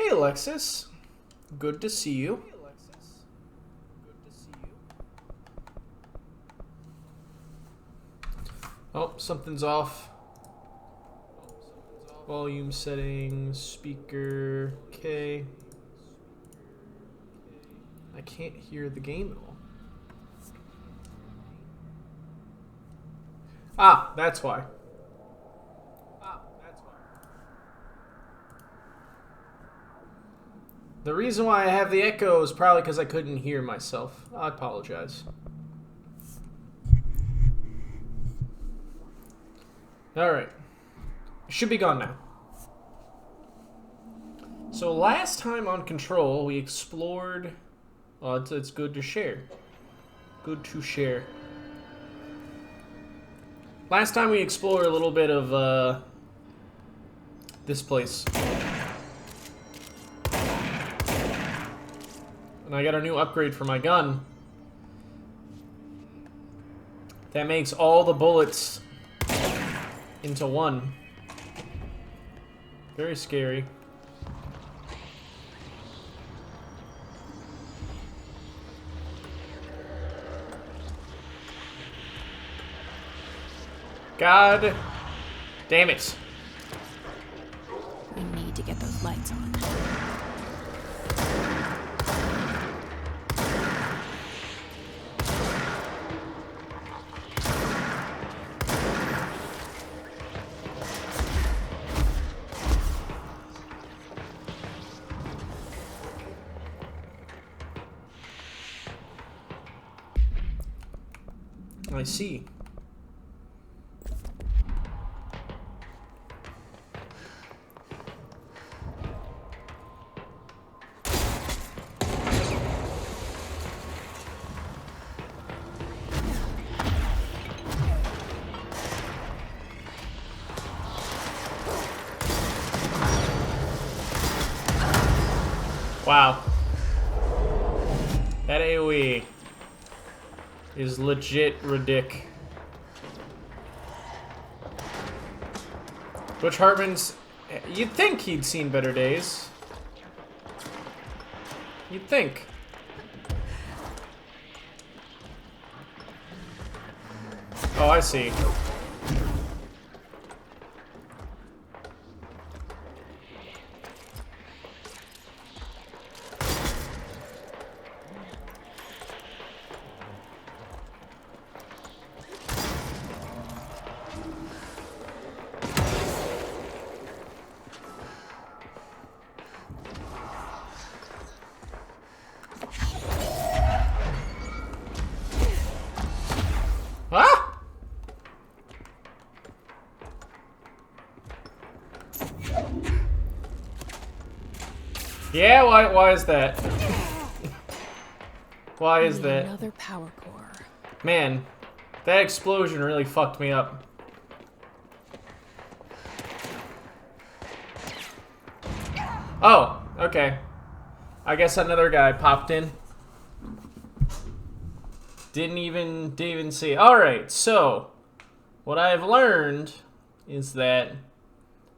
Hey, Alexis. Good to see you. Oh, something's off. Volume settings, speaker, okay. I can't hear the game at all. Ah, that's why. The reason why I have the echo is probably because I couldn't hear myself. I apologize. Alright. It should be gone now. So last time on Control, we explored... Oh, it's good to share. Good to share. Last time we explored a little bit of, this place. And I got a new upgrade for my gun. That makes all the bullets into one. Very scary. God damn it. We need to get those lights on. I see. Wow. That AoE is legit ridic. Butch Hartman's... You'd think he'd seen better days. You'd think. Oh, I see. Ah! Yeah, why is that? Why is that? Another power core. Man, that explosion really fucked me up. Oh, okay. I guess another guy popped in. Didn't even see. Alright, so what I've learned is that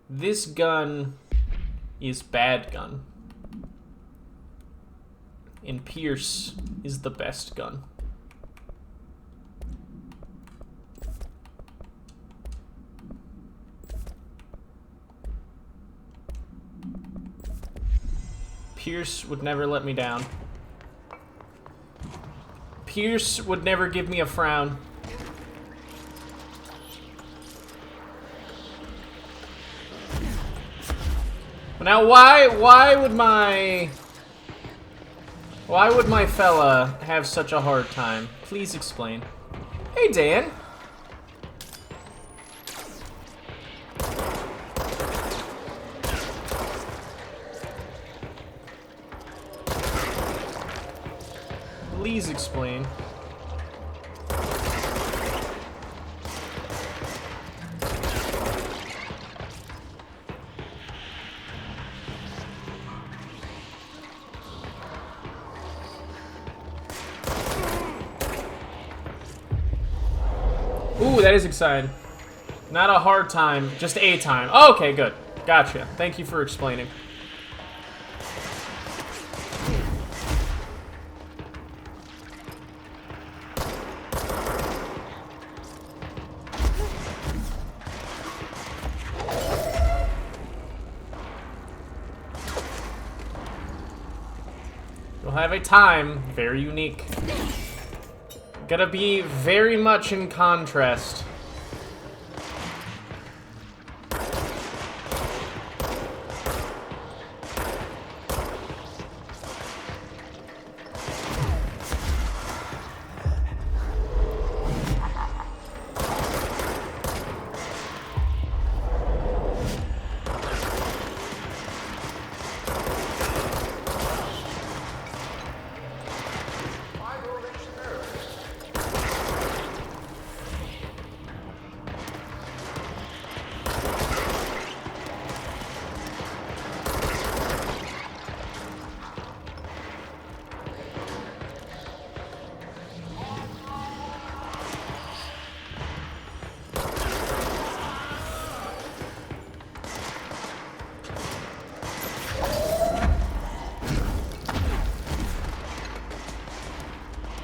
this gun is bad gun. And Pierce is the best gun. Pierce would never let me down. Pierce would never give me a frown. Now, why would my fella have such a hard time? Please explain. Hey, Dan. Please explain. Ooh, that is exciting. Not a hard time, just a time. Oh, okay, good. Gotcha. Thank you for explaining. have a time. Very unique. Gotta be very much in contrast.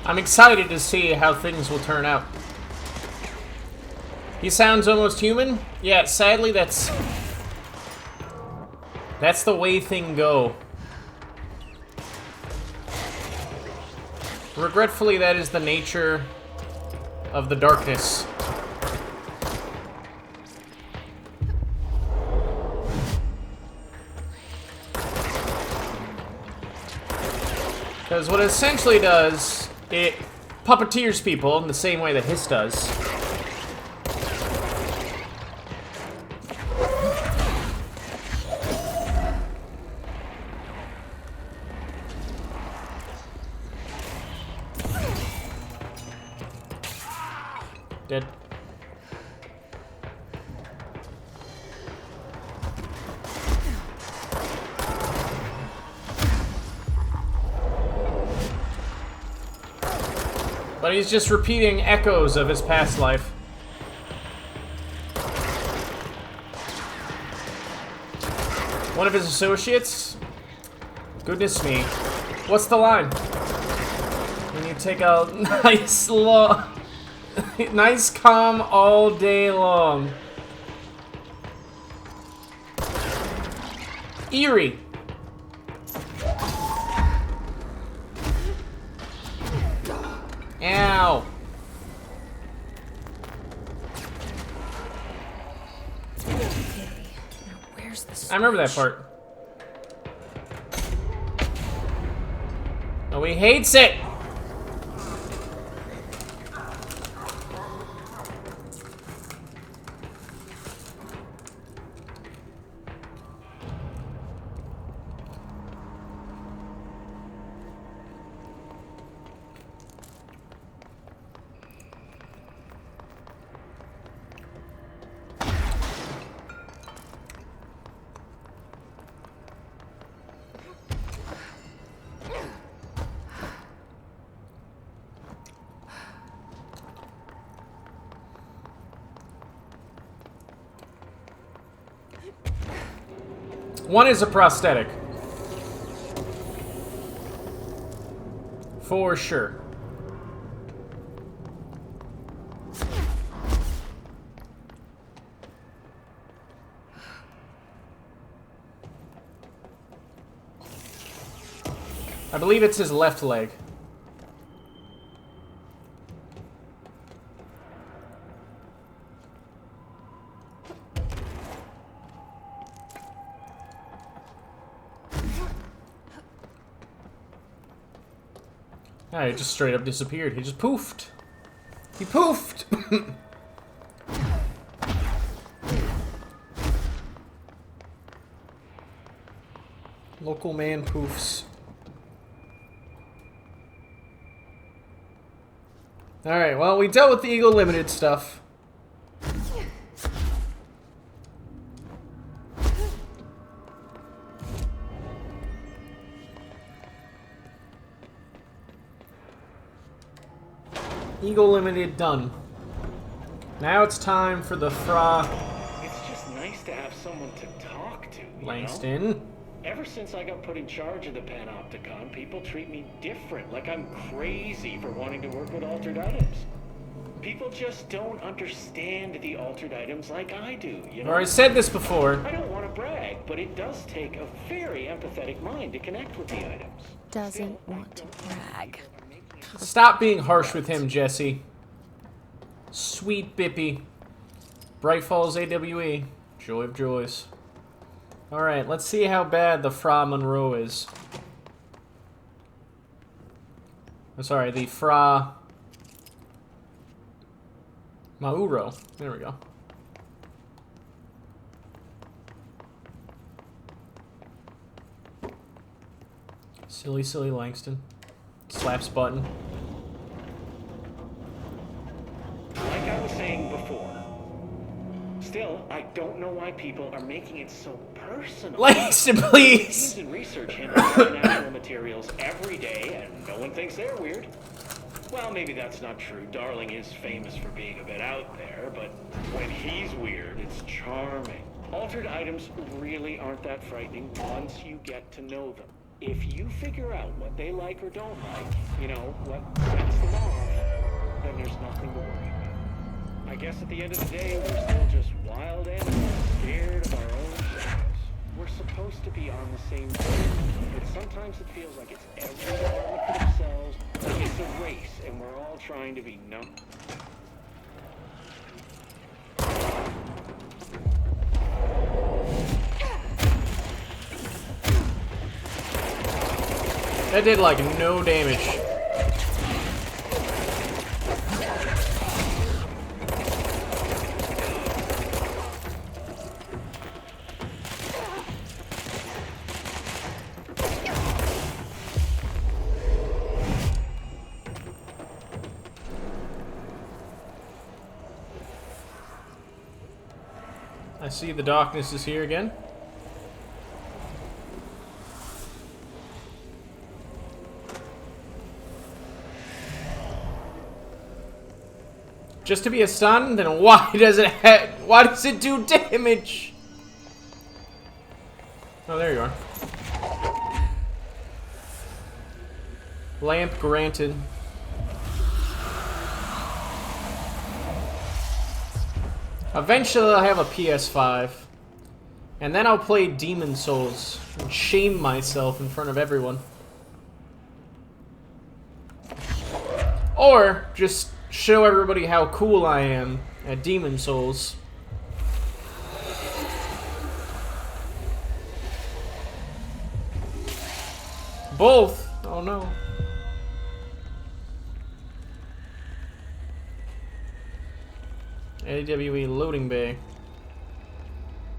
I'm excited to see how things will turn out. He sounds almost human? Yeah, sadly that's the way things go. Regretfully, that is the nature of the darkness. Because what it essentially does, it puppeteers people in the same way that Hiss does. Dead. But he's just repeating echoes of his past life. One of his associates? Goodness me. What's the line? When you take a nice long... nice calm all day long. Eerie. Ow. Where's the I remember that part. Oh, he hates it. One is a prosthetic. For sure. I believe it's his left leg. Ah, he just straight up disappeared. He just poofed. He poofed! Local man poofs. Alright, well, we dealt with the Ego Limited stuff. Ego Limited done. Now it's time for the Fra... It's just nice to have someone to talk to, you Langston. know? Ever since I got put in charge of the Panopticon, people treat me different, like I'm crazy for wanting to work with altered items. People just don't understand the altered items like I do, you I've know? already said this before. I don't want to brag, but it does take a very empathetic mind to connect with the items. Doesn't want to brag. Stop being harsh with him, Jesse. Sweet Bippy. Bright Falls AWE. Joy of joys. Alright, let's see how bad the Fra Monroe is. I'm sorry, the Fra Mauro. There we go. Silly, silly Langston. Slaps button. Like I was saying before, still, I don't know why people are making it so personal. Langston, please! Teams in research handle supernatural materials every day, and no one thinks they're weird. Well, maybe that's not true. Darling is famous for being a bit out there, but when he's weird, it's charming. Altered items really aren't that frightening once you get to know them. If you figure out what they like or don't like, you know, what sets them off, then there's nothing to worry about. I guess at the end of the day, we're still just wild animals, scared of our own shadows. We're supposed to be on the same team, but sometimes it feels like it's every department for themselves, like it's a race, and we're all trying to be numb. That did like no damage. I see the darkness is here again. Just to be a stun? Then why does it do damage? Oh, there you are. Lamp granted. Eventually I'll have a PS5. And then I'll play Demon Souls and shame myself in front of everyone. Or just show everybody how cool I am at Demon Souls. Both? Oh no. AWE loading bay.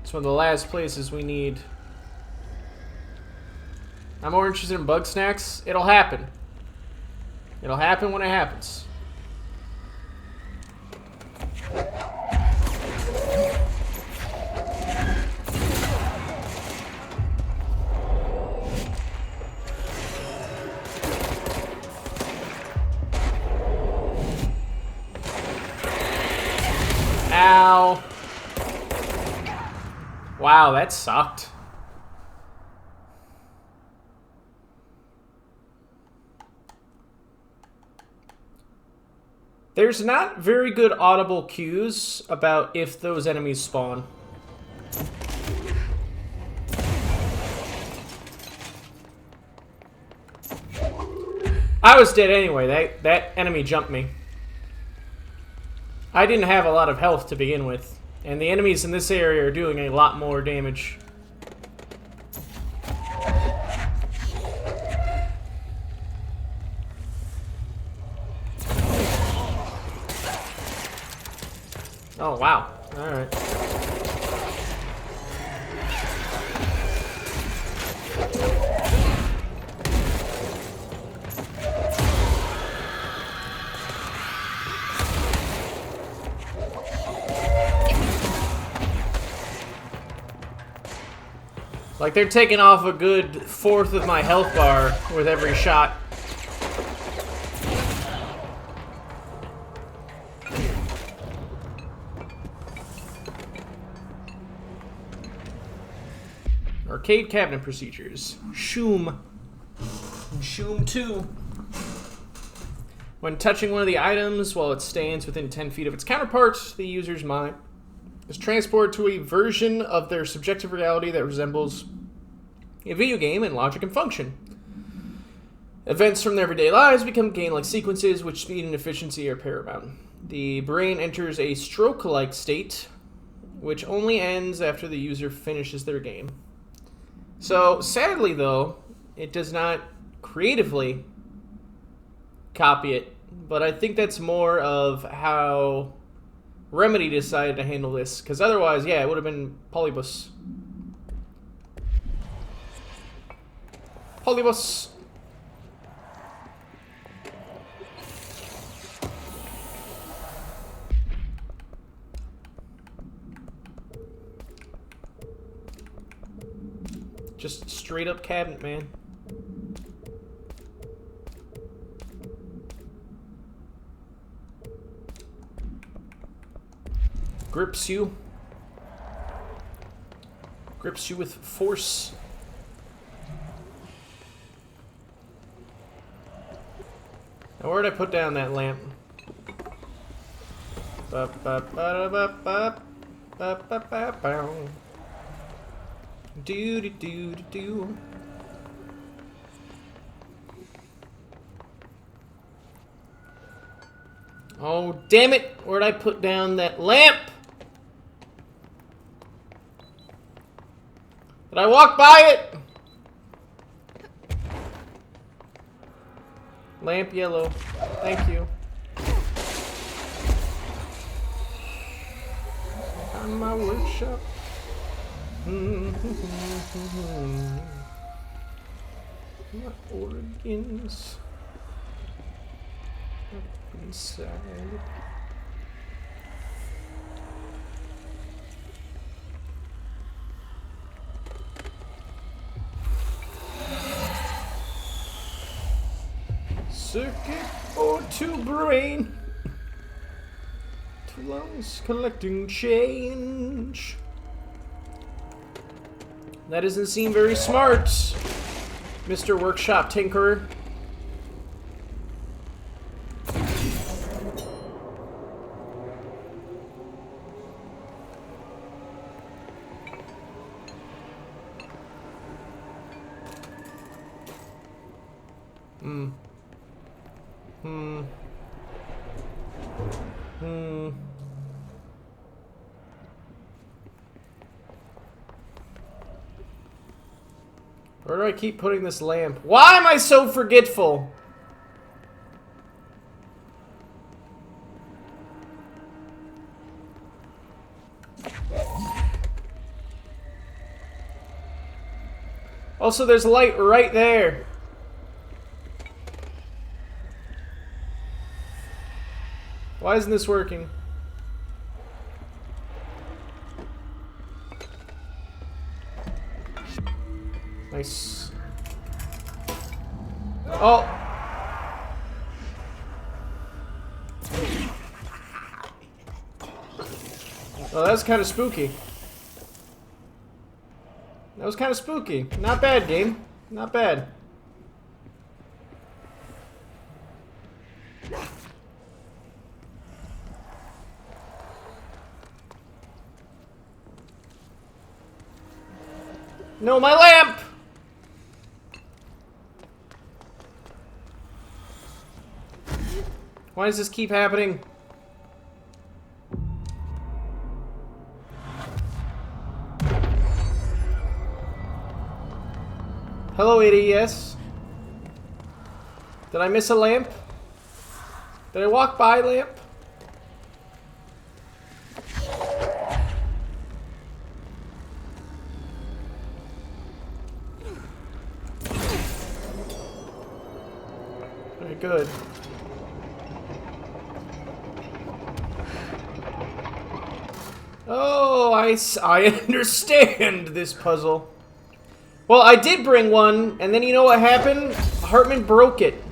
It's one of the last places we need. I'm more interested in bug snacks. It'll happen. It'll happen when it happens. Ow. Wow, that sucked. There's not very good audible cues about if those enemies spawn. I was dead anyway. That enemy jumped me. I didn't have a lot of health to begin with, and the enemies in this area are doing a lot more damage. Oh, wow. Alright. Like, they're taking off a good fourth of my health bar with every shot. Arcade cabinet procedures. Shoom. Shoom 2. When touching one of the items while it stands within 10 feet of its counterpart, the user's mind is transported to a version of their subjective reality that resembles a video game in logic and function. Events from their everyday lives become game-like sequences, which speed and efficiency are paramount. The brain enters a stroke-like state, which only ends after the user finishes their game. So, sadly though, it does not creatively copy it, but I think that's more of how Remedy decided to handle this, because otherwise, yeah, it would have been Polybus. Polybus. Just straight up cabinet, man. Grips you. Grips you with force. Now where'd I put down that lamp? Do do do do do. Oh damn it! Where'd I put down that lamp? Did I walk by it? Lamp yellow. Thank you. On my workshop. My organs up inside. Circuit or to brain. Two lungs collecting change. That doesn't seem very smart, Mr. Workshop Tinkerer. Where do I keep putting this lamp? Why am I so forgetful? Also, there's light right there. Why isn't this working? Nice. Oh! Oh, that's kind of spooky. That was kind of spooky. Not bad, game. Not bad. No, my lamp! Why does this keep happening? Hello, ADES. Did I miss a lamp? Did I walk by lamp? Very good. Oh, I understand this puzzle. Well, I did bring one, and then you know what happened? Hartman broke it.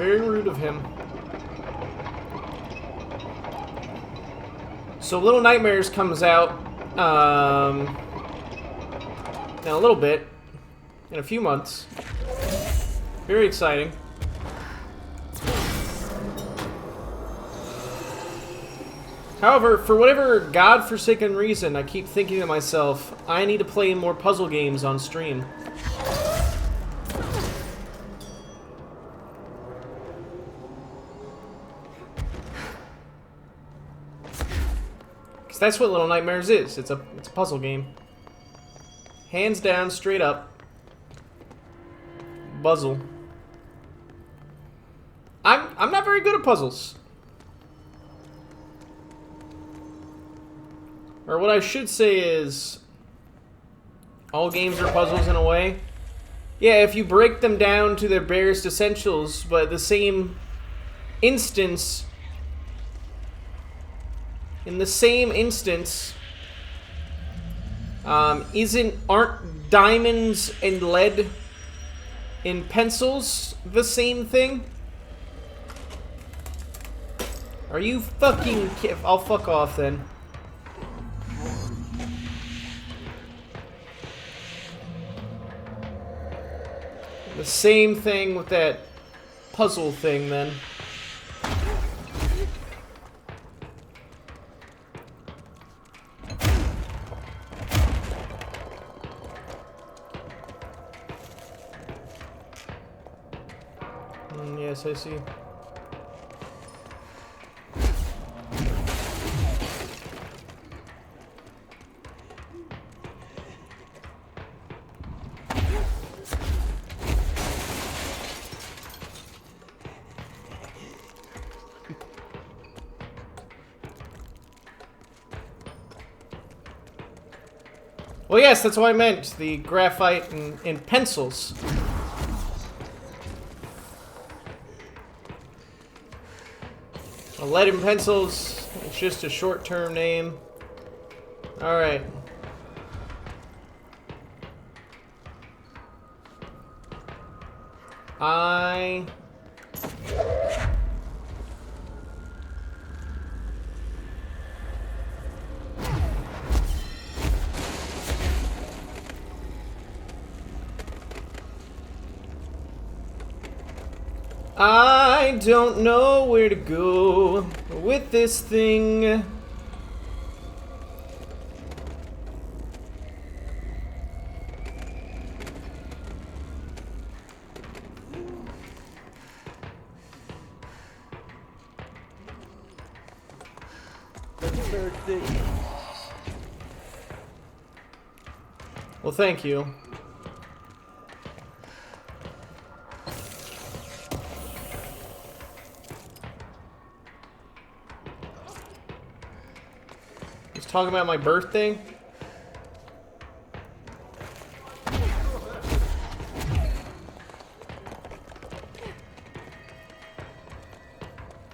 Very rude of him. So Little Nightmares comes out in a little bit, in a few months. Very exciting. However, for whatever godforsaken reason, I keep thinking to myself, I need to play more puzzle games on stream. Because that's what Little Nightmares is. It's a puzzle game. Hands down, straight up. Puzzle. I'm not very good at puzzles. Or what I should say is, all games are puzzles in a way. Yeah, if you break them down to their barest essentials, but the same instance, in the same instance, aren't diamonds and lead in pencils the same thing? Are you fucking I'll fuck off then. The same thing with that puzzle thing, then. Yes, I see. Well, yes, that's what I meant. The graphite and pencils. Lead and pencils, it's just a short-term name. Alright. I don't know where to go with this thing. Well, thank you. Talking about my birthday?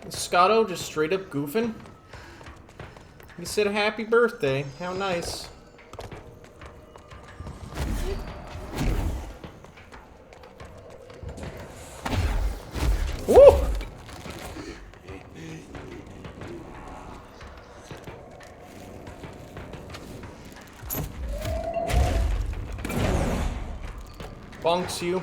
Is Scotto just straight up goofing? He said happy birthday. How nice. Woo! Bonks you.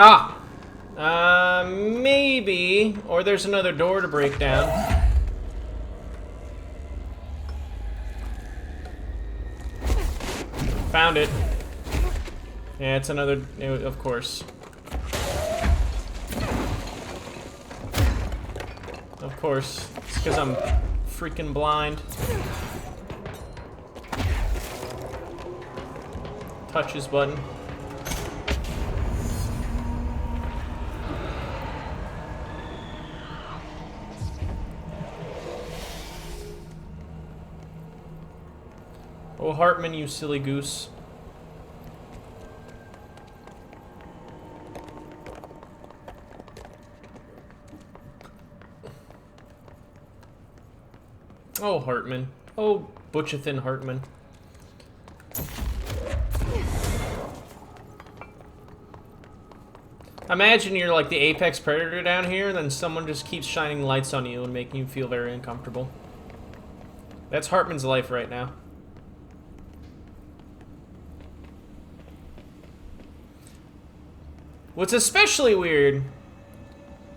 Ah! Maybe. Or there's another door to break down. Found it. Yeah, it's another, of course. Of course. It's because I'm freaking blind. touches button. Oh, Hartman, you silly goose. Oh, Hartman. Oh, Butchathan Hartman. Imagine you're like the apex predator down here, and then someone just keeps shining lights on you and making you feel very uncomfortable. That's Hartman's life right now. What's especially weird,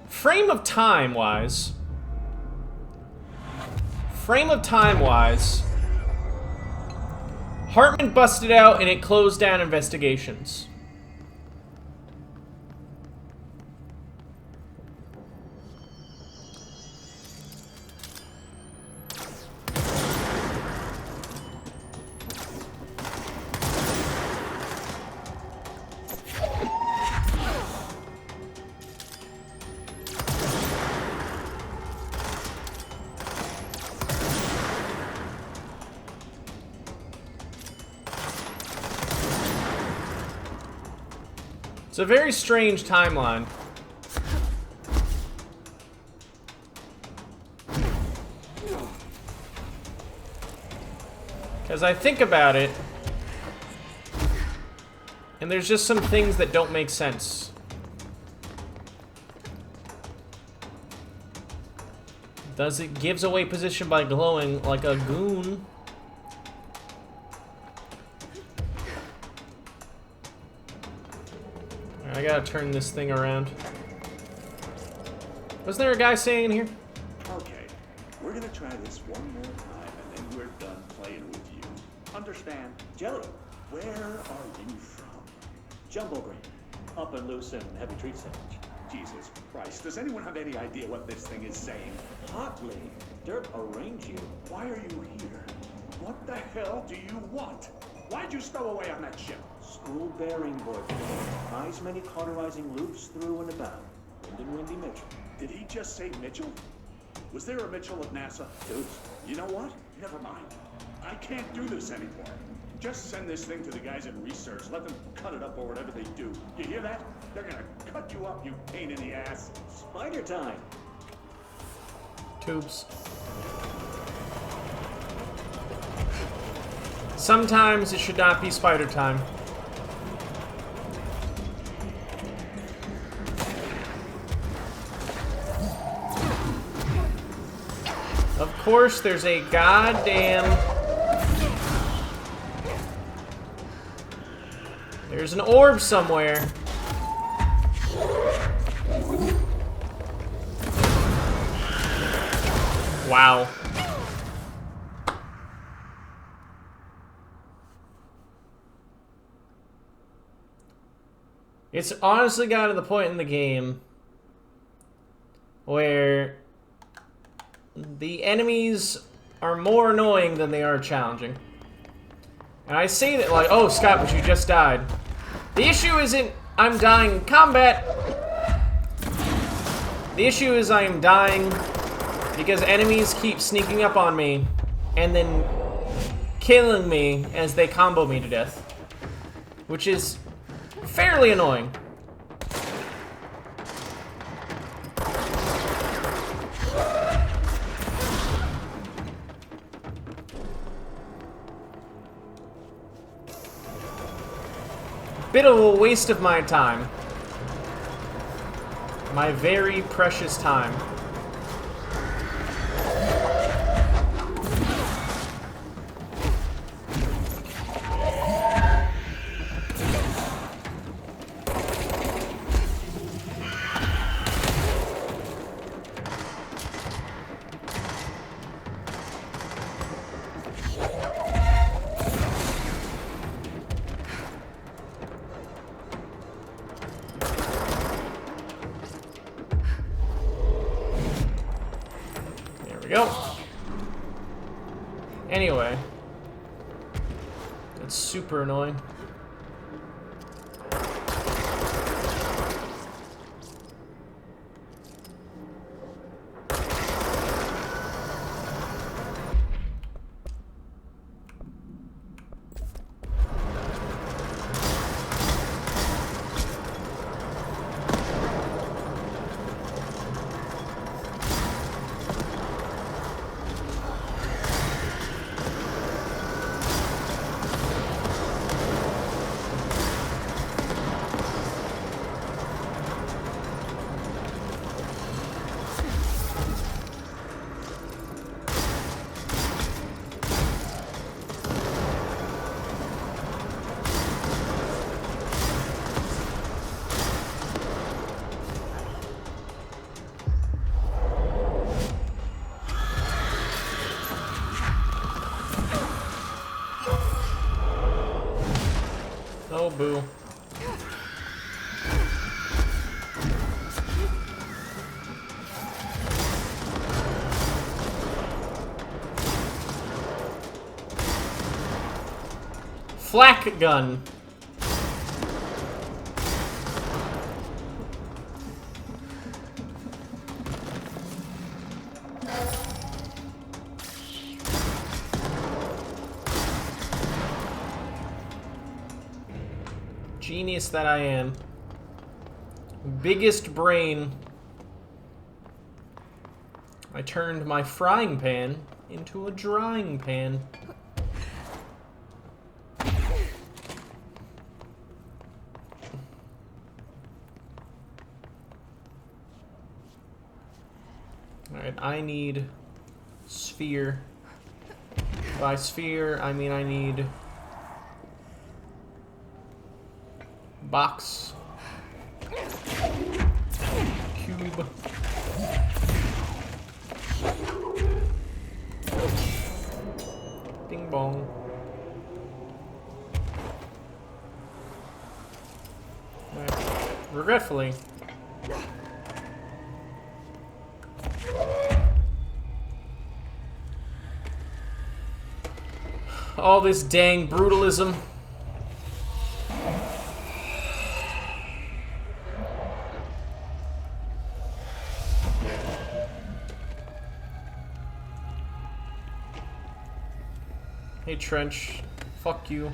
frame of time wise, Hartman busted out and it closed down investigations. It's a very strange timeline. Because I think about it, and there's just some things that don't make sense. Does it gives away position by glowing like a goon? I gotta turn this thing around. Was there a guy saying in here? Okay, we're gonna try this one more time and then we're done playing with you. Understand? Jelly, Where are you from? Jumbo Green, up and loose and heavy treat sandwich. Jesus Christ, does anyone have any idea what this thing is saying? Hotly, Dirt arrange you. Why are you here? What the hell do you want? Why'd you stow away on that ship? School bearing board. Eyes many cauterizing loops through and about. Lyndon Windy Mitchell. Did he just say Mitchell? Was there a Mitchell at NASA? Deuce. You know what? Never mind. I can't do this anymore. Just send this thing to the guys in research. Let them cut it up or whatever they do. You hear that? They're gonna cut you up, you pain in the ass. Spider time. Tubes. Sometimes it should not be spider time. Of course, there's a goddamn... There's an orb somewhere. Wow. It's honestly gotten to the point in the game where the enemies are more annoying than they are challenging. And I say that like, oh, Scott, but you just died. The issue isn't I'm dying in combat. The issue is I am dying because enemies keep sneaking up on me and then killing me as they combo me to death. Which is fairly annoying. Bit of a waste of my time. My very precious time. Go. Anyway. That's super annoying. boo. Flak gun. Genius that I am. Biggest brain. I turned my frying pan into a drying pan. Alright, I need sphere. By sphere, I mean I need box. Cube. Ding bong. Alright. Regretfully. All this dang brutalism. Hey Trench, fuck you.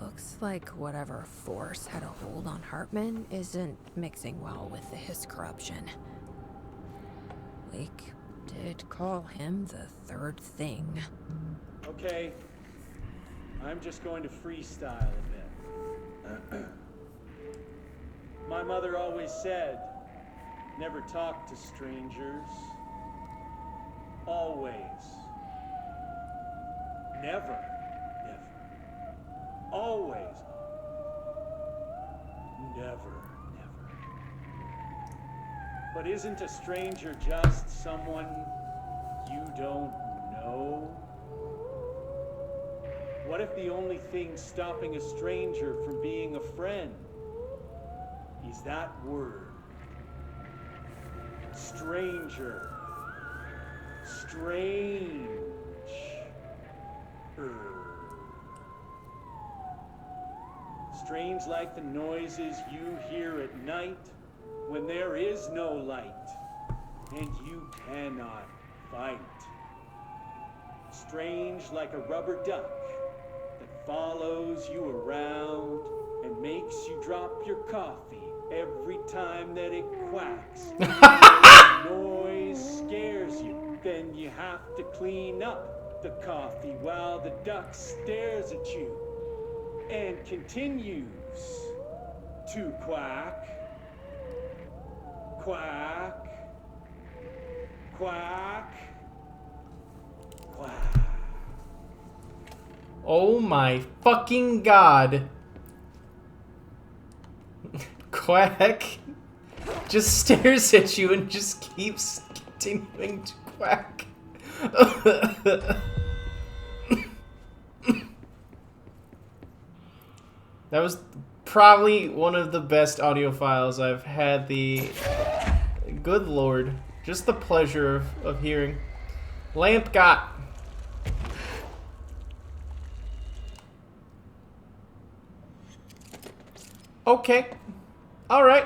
Looks like whatever force had a hold on Hartman isn't mixing well with his corruption. Lake did call him the third thing. Okay. I'm just going to freestyle a bit. My mother always said, never talk to strangers. Always. Never. Always. Never. But isn't a stranger just someone you don't know? What if the only thing stopping a stranger from being a friend is that word? Stranger. Strange. Strange like the noises you hear at night when there is no light and you cannot fight. Strange like a rubber duck that follows you around and makes you drop your coffee every time that it quacks. The noise scares you, then you have to clean up the coffee while the duck stares at you and continues to quack, quack, quack, quack. Oh my fucking god. Quack just stares at you and just keeps continuing to quack. That was probably one of the best audio files I've had the good lord, just the pleasure of hearing. Lamp got. Okay. All right.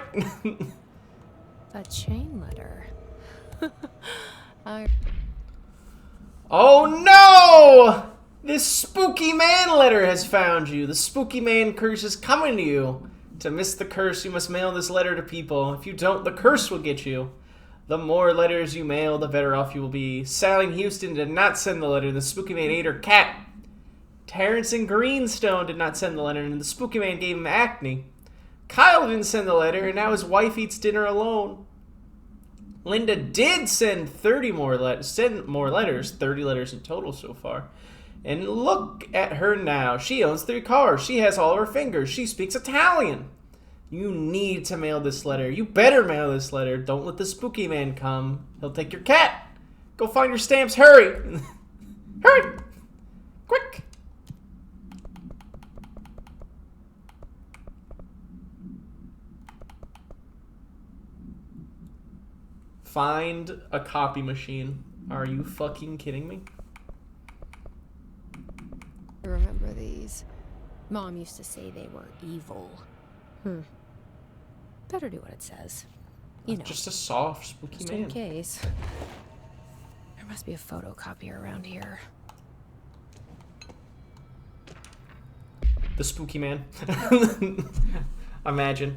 A chain letter. Oh no! This spooky man letter has found you. The spooky man curse is coming to you. To miss the curse, you must mail this letter to people. If you don't, the curse will get you. The more letters you mail, the better off you will be. Sally Houston did not send the letter. The spooky man ate her cat. Terrence and Greenstone did not send the letter, and the spooky man gave him acne. Kyle didn't send the letter, and now his wife eats dinner alone. Linda did send 30 more letters, 30 letters in total so far. And look at her now. She owns 3 cars. She has all her fingers. She speaks Italian. You need to mail this letter. You better mail this letter. Don't let the spooky man come. He'll take your cat. Go find your stamps. Hurry. Hurry. Quick. Find a copy machine. Are you fucking kidding me? I remember these. Mom used to say they were evil. Better do what it says. You know, Just a soft, spooky just man. in case. There must be a photocopier around here. The spooky man. Imagine.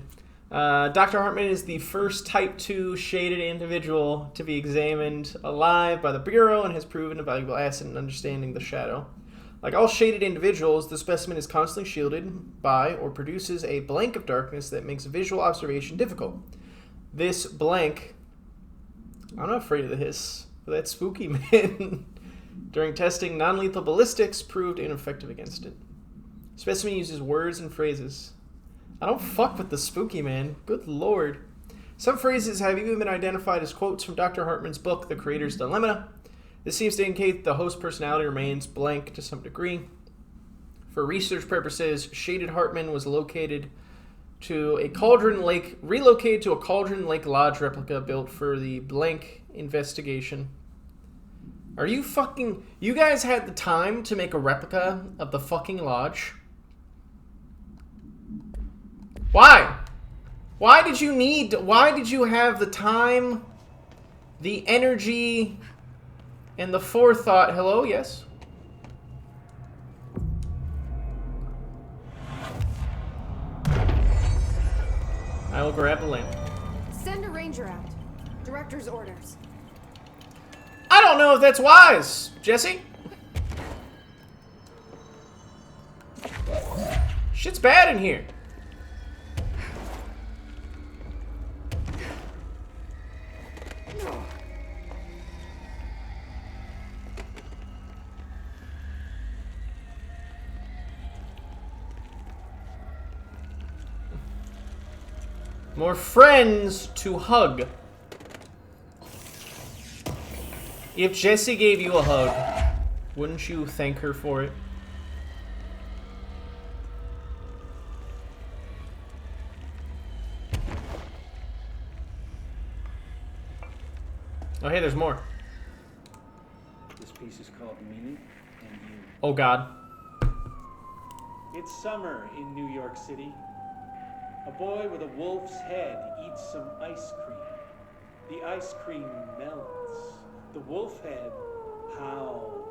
Dr. Hartman is the first Type 2 shaded individual to be examined alive by the Bureau and has proven a valuable asset in understanding the shadow. Like all shaded individuals, the specimen is constantly shielded by or produces a blank of darkness that makes visual observation difficult. This blank... I'm not afraid of the hiss, but that spooky man. During testing, non-lethal ballistics proved ineffective against it. Specimen uses words and phrases. I don't fuck with the spooky man. Good lord. Some phrases have even been identified as quotes from Dr. Hartman's book, The Creator's Dilemma. This seems to indicate the host personality remains blank to some degree. For research purposes, Shaded Hartman was relocated to a Cauldron Lake Lodge replica built for the blank investigation. Are you fucking... You guys had the time to make a replica of the fucking lodge? Why? Why did you have the time, the energy, and the forethought? Hello, yes? I will grab the lamp. Send a ranger out. Director's orders. I don't know if that's wise, Jesse. Shit's bad in here. More friends to hug. If Jessie gave you a hug, wouldn't you thank her for it? Oh, hey, there's more. This piece is called Me and You. Oh, God. It's summer in New York City. A boy with a wolf's head eats some ice cream. The ice cream melts. The wolf head howls.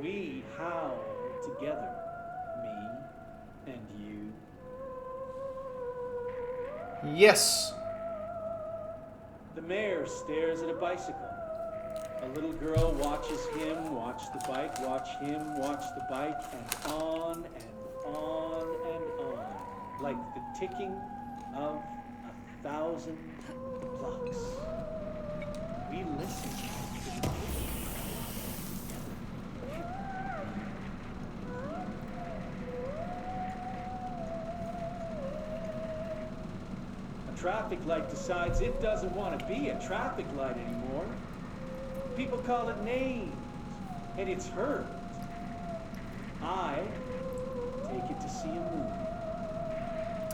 We howl together, me and you. Yes. The mayor stares at a bicycle. A little girl watches him watch the bike, watch him watch the bike, and on and on and on. Like the ticking of 1,000 clocks. We listen to the A traffic light decides it doesn't want to be a traffic light anymore. People call it names, and it's hurt. I take it to see a movie.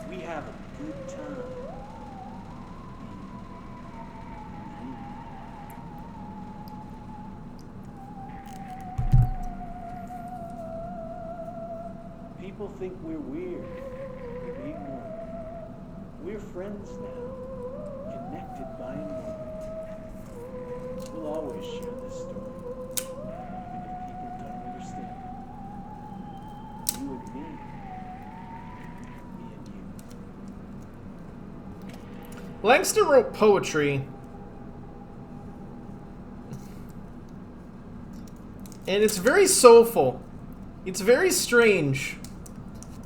We have a good time. People think we're weird. We're being normal. We're friends now, connected by a moment. We'll always share this story, even if people don't understand it. You and me. Langston wrote poetry. And it's very soulful. It's very strange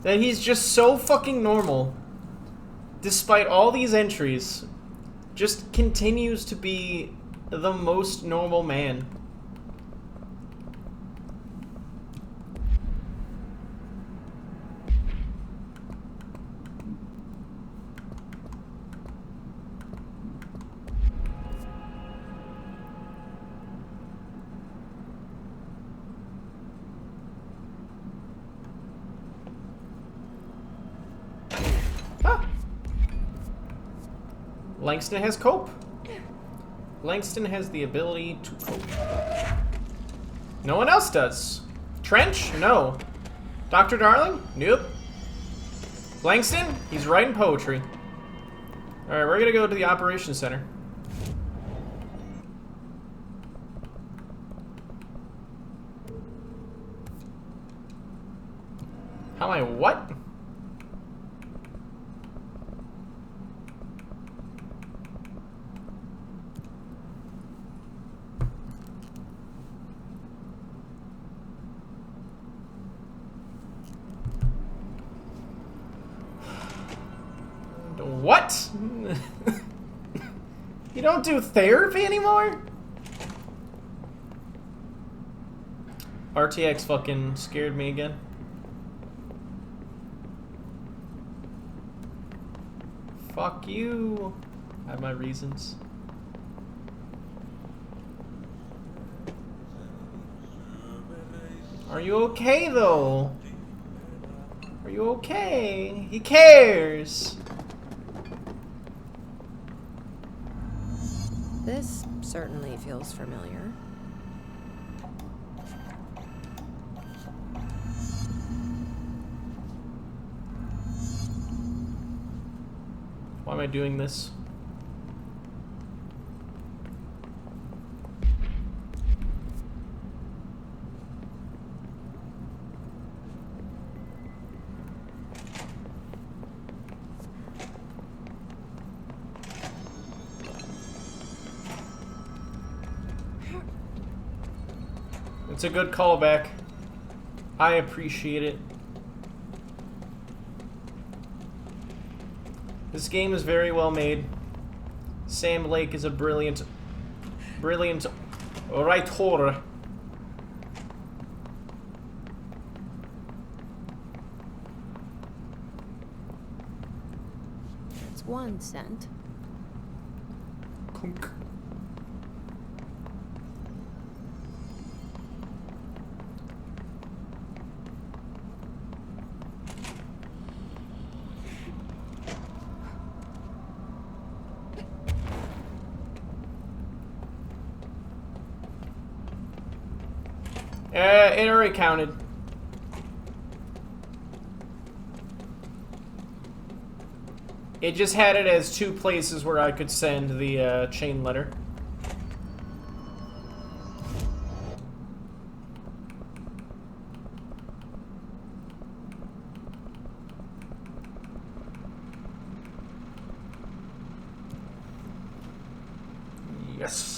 that he's just so fucking normal, despite all these entries, just continues to be the most normal man. Langston has cope. Langston has the ability to cope. No one else does. Trench? No. Dr. Darling? Nope. Langston? He's writing poetry. Alright, we're gonna go to the operations center. How am I what? What? You don't do therapy anymore? RTX fucking scared me again. Fuck you. I have my reasons. Are you okay though? Are you okay? He cares. This certainly feels familiar. Why am I doing this? It's a good callback. I appreciate it. This game is very well made. Sam Lake is a brilliant writer. It's 1 cent. Kunk. It already counted. It just had it as 2 places where I could send the chain letter. Yes.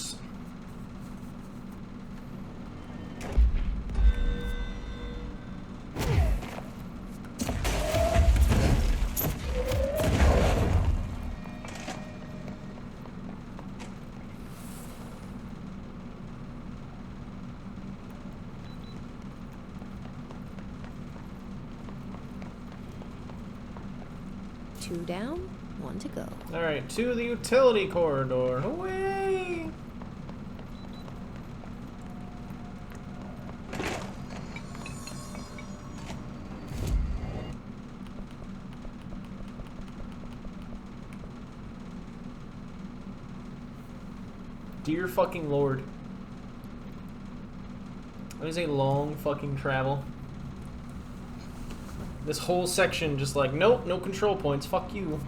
Two down, 1 to go. Alright, to the utility corridor. Away! Dear fucking lord. That is a long fucking travel. This whole section just like, nope, no control points, fuck you.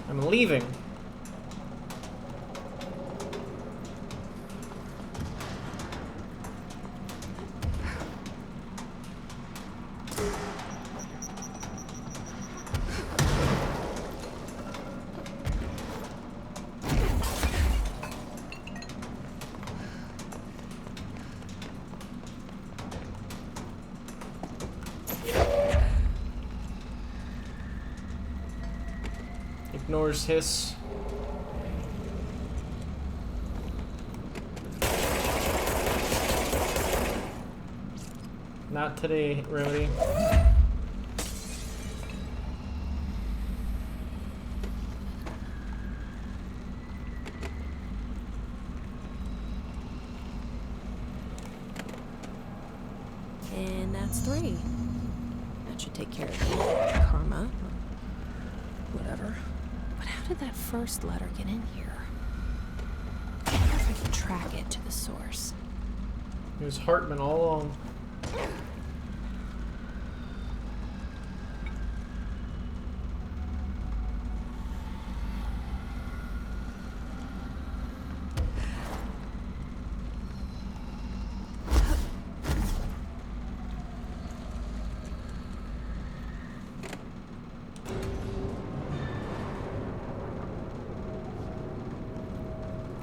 I'm leaving. Ignores hiss. Not today, Remedy. that's 3. That should take care of the karma. Whatever. But how did that first letter get in here? I wonder if I can track it to the source. It was Hartman all along.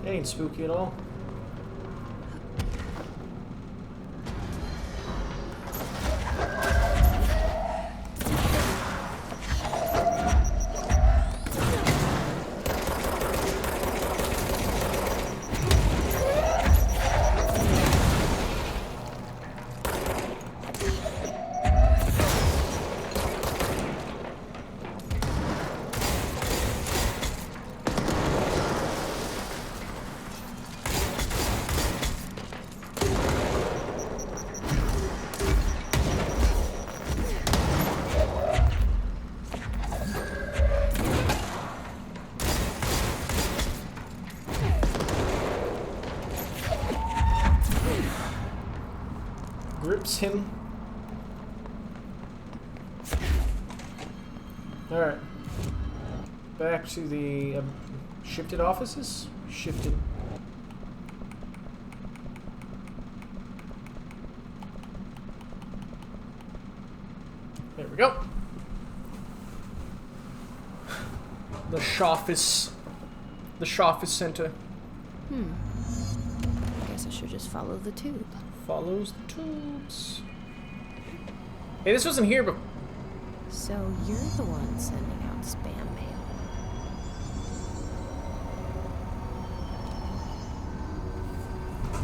It ain't spooky at all. Grips him. Alright. Back to the shifted offices? Shifted. There we go. The Shoffice. The Shoffice Center. Guess I should just follow the tube. Follows the tubes. Hey, this wasn't here, but So you're the one sending out spam mail.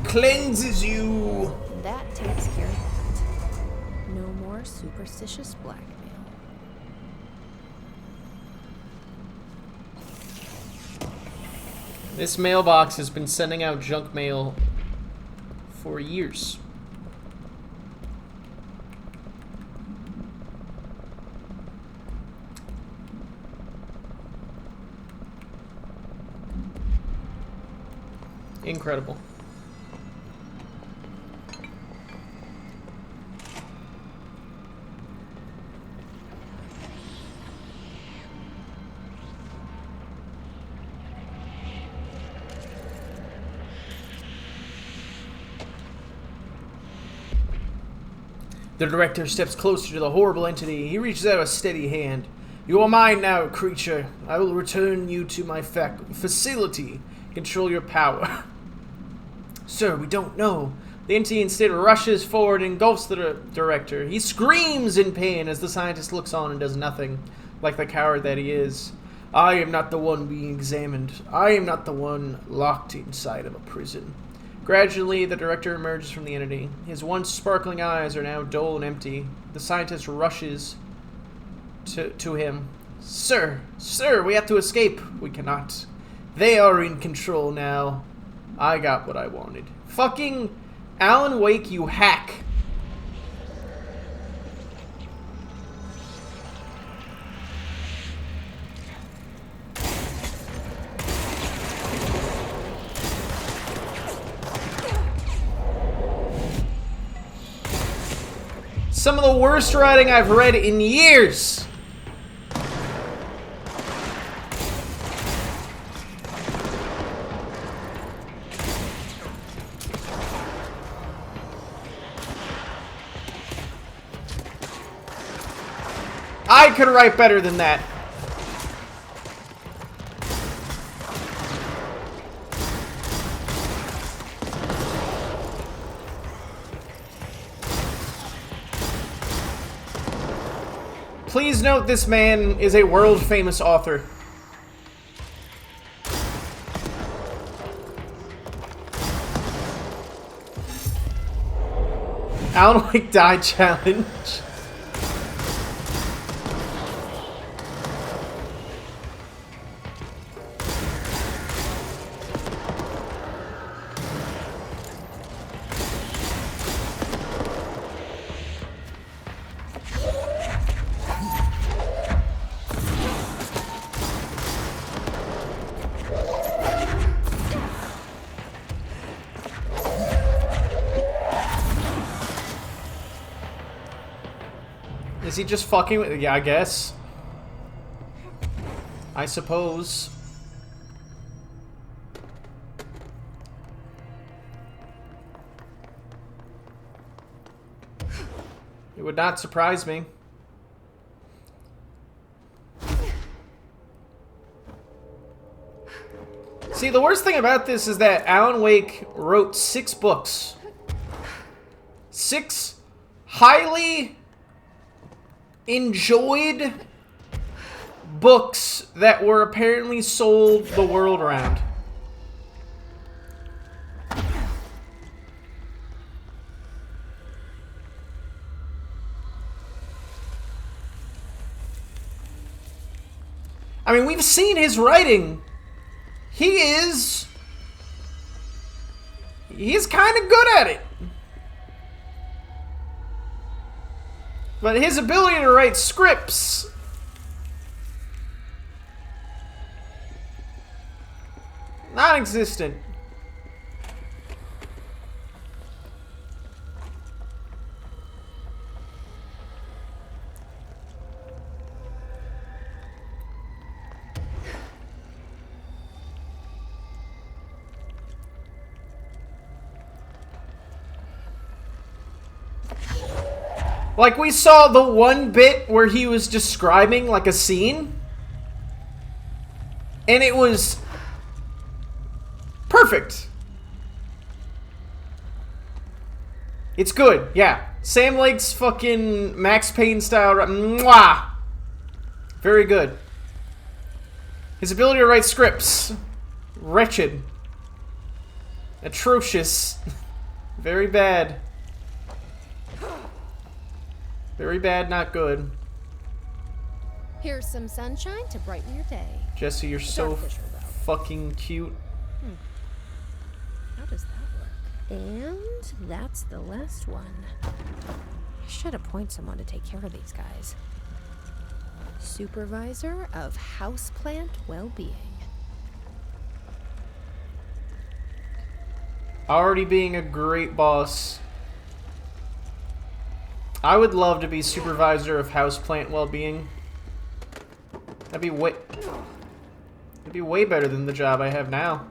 cleanses you. That takes care of that. No more superstitious blackmail. This mailbox has been sending out junk mail for years. Incredible. The director steps closer to the horrible entity. He reaches out a steady hand. You are mine now, creature. I will return you to my facility. Control your power. Sir, we don't know. The entity instead rushes forward and engulfs the director. He screams in pain as the scientist looks on and does nothing, like the coward that he is. I am not the one being examined. I am not the one locked inside of a prison. Gradually, the director emerges from the entity. His once sparkling eyes are now dull and empty. The scientist rushes to him. Sir, we have to escape. We cannot. They are in control now. I got what I wanted. Fucking Alan Wake, you hack. Some of the worst writing I've read in years. I could write better than that. Please note this man is a world-famous author. Alan Wake Die Challenge. he just fucking with... Yeah, I guess. I suppose. It would not surprise me. See, the worst thing about this is that Alan Wake wrote 6 books. 6 highly enjoyed books that were apparently sold the world around. I mean, we've seen his writing. He's kind of good at it. But his ability to write scripts... non-existent. Like, we saw the one bit where he was describing, like, a scene. And it was... perfect. It's good, yeah. Sam Lake's fucking Max Payne style... Mwah! Very good. His ability to write scripts. Wretched. Atrocious. Very bad. Very bad, not good. Here's some sunshine to brighten your day. Jesse, you're so Artificial, though. fucking cute. How does that work? And that's the last one. I should appoint someone to take care of these guys. Supervisor of Houseplant Well-Being. Already being a great boss. I would love to be supervisor of Houseplant Well-Being. That'd be way better than the job I have now.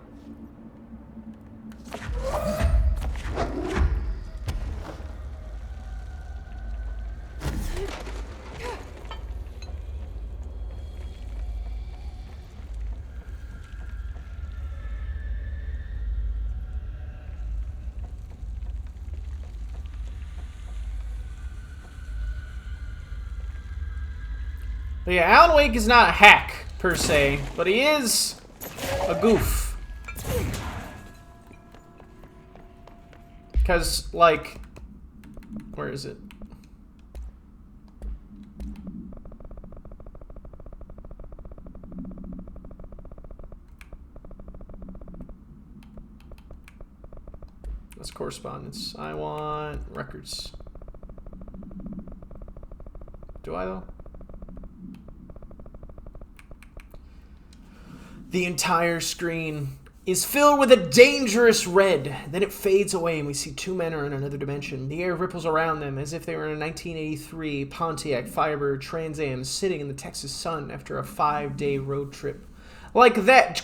But yeah, Alan Wake is not a hack, per se, but he is a goof. Because, like... where is it? That's correspondence. I want records. Do I, though? The entire screen is filled with a dangerous red. Then it fades away and we see 2 men are in another dimension. The air ripples around them as if they were in a 1983 Pontiac Firebird Trans Am sitting in the Texas sun after a 5-day road trip. Like that.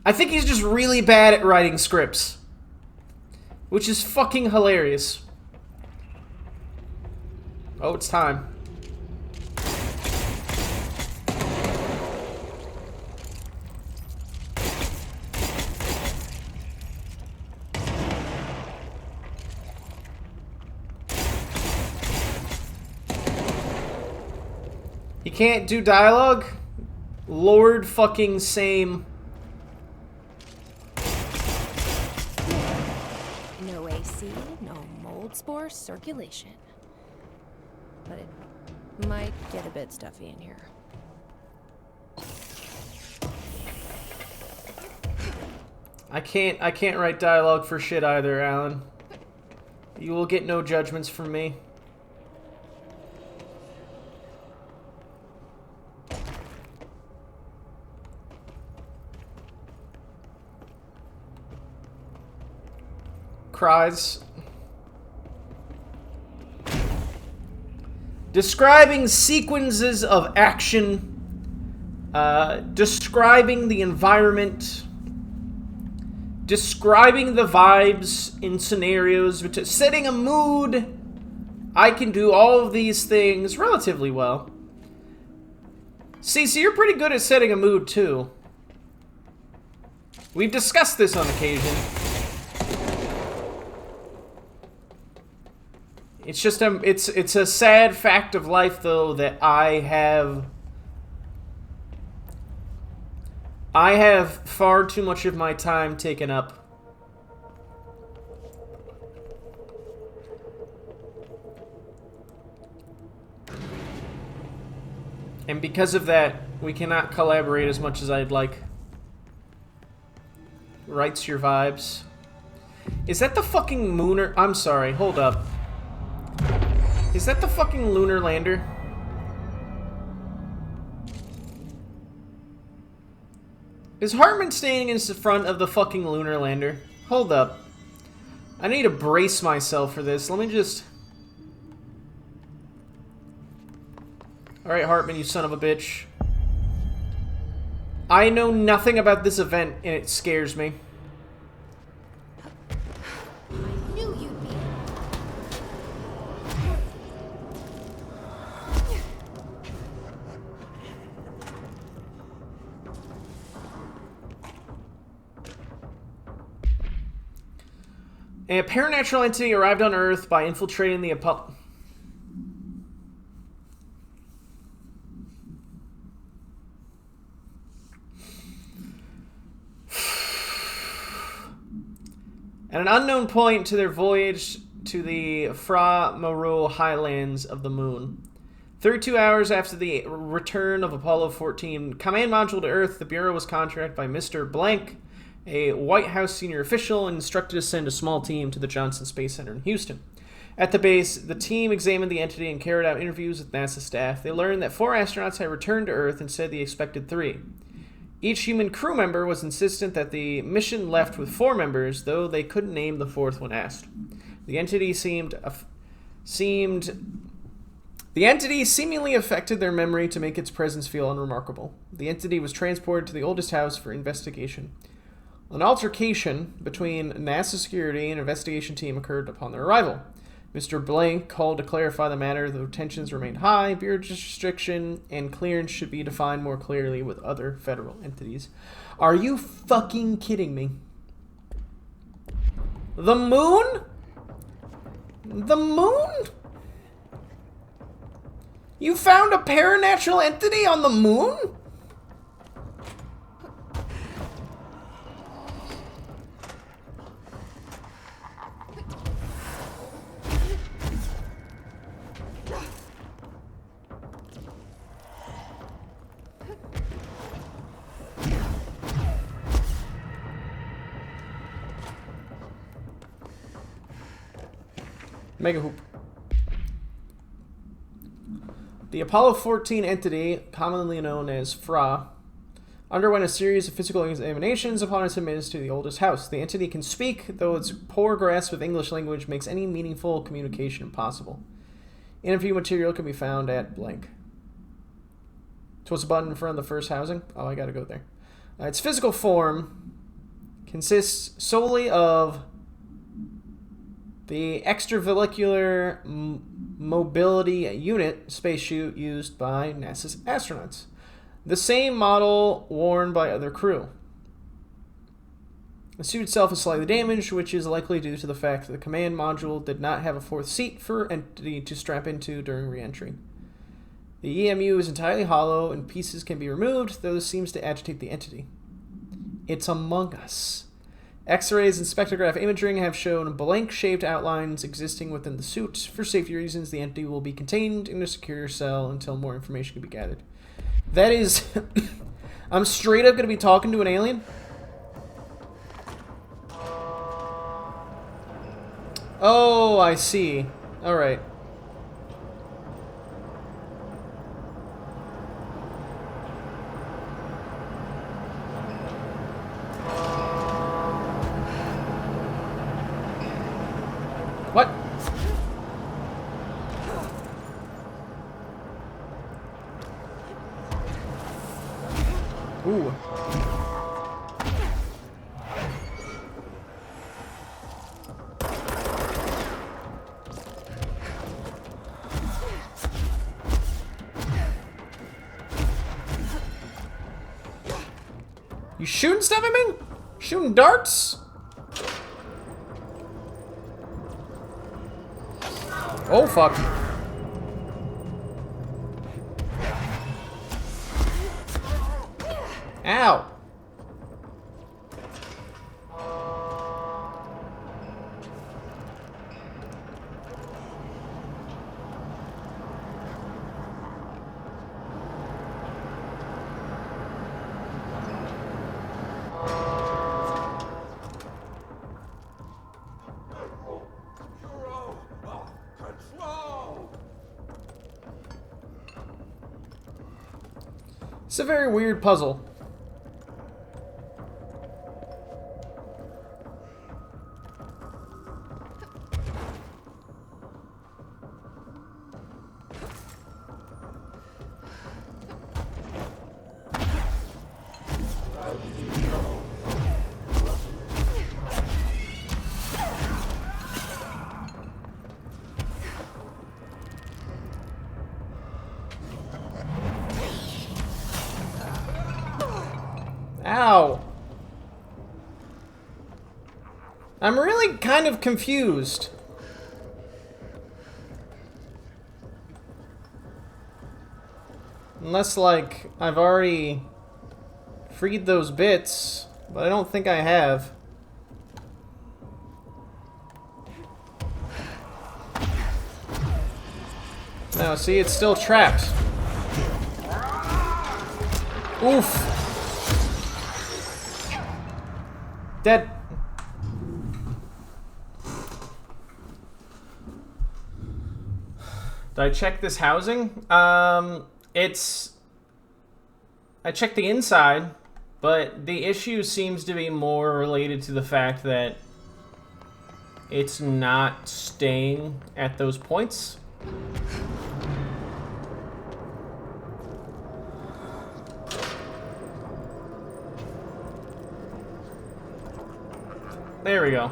I think he's just really bad at writing scripts. Which is fucking hilarious. Oh, it's time. He can't do dialogue? Lord fucking same. No AC, no mold spore circulation. But it might get a bit stuffy in here. I can't write dialogue for shit either, Alan. You will get no judgments from me. cries. Describing sequences of action. Describing the environment. Describing the vibes in scenarios. Setting a mood. I can do all of these things relatively well. Cece, you're pretty good at setting a mood, too. We've discussed this on occasion. It's just it's a sad fact of life, though, that I have far too much of my time taken up. And because of that, we cannot collaborate as much as I'd like. Writes your vibes. Is that the fucking lunar... I'm sorry, hold up. Is that the fucking lunar lander? Is Hartman standing in front of the fucking lunar lander? Hold up. I need to brace myself for this. Let me just... Alright, Hartman, you son of a bitch. I know nothing about this event, and it scares me. I knew you'd be. A paranatural entity arrived on Earth by infiltrating the Apollo... At an unknown point to their voyage to the Fra Mauro highlands of the moon. 32 hours after the return of Apollo 14 command module to Earth, the Bureau was contracted by Mr. Blank, a White House senior official, and instructed to send a small team to the Johnson Space Center in Houston. At the base, the team examined the entity and carried out interviews with NASA staff. They learned that 4 astronauts had returned to Earth instead of the expected 3. Each human crew member was insistent that the mission left with 4 members, though they couldn't name the 4th when asked. The entity seemingly affected their memory to make its presence feel unremarkable. The entity was transported to the oldest house for investigation. An altercation between NASA security and investigation team occurred upon their arrival. Mr. Blank called to clarify the matter, though tensions remained high. Bureau restriction and clearance should be defined more clearly with other federal entities. Are you fucking kidding me? The moon? The moon? You found a paranatural entity on the moon? Mega Hoop. The Apollo 14 entity, commonly known as FRA, underwent a series of physical examinations upon its admittance to the oldest house. The entity can speak, though its poor grasp of English language makes any meaningful communication impossible. Interview material can be found at blank. So what's the button in front of the first housing? Oh, I gotta go there. Its physical form consists solely of the extravehicular mobility unit spacesuit used by NASA's astronauts. The same model worn by other crew. The suit itself is slightly damaged, which is likely due to the fact that the command module did not have a 4th seat for entity to strap into during re-entry. The EMU is entirely hollow and pieces can be removed, though this seems to agitate the entity. It's among us. X-rays and spectrograph imaging have shown blank-shaped outlines existing within the suit. For safety reasons, the entity will be contained in a secure cell until more information can be gathered. That is... I'm straight up going to be talking to an alien? Oh, I see. Alright. What? Ooh. You shooting stuff at me? Shooting darts? Oh, fuck. Ow. It's a very weird puzzle. Ow. I'm really kind of confused. Unless, like, I've already freed those bits, but I don't think I have. No, see, it's still trapped. Oof. Dead. Did I check this housing? I checked the inside, but the issue seems to be more related to the fact that it's not staying at those points. There we go.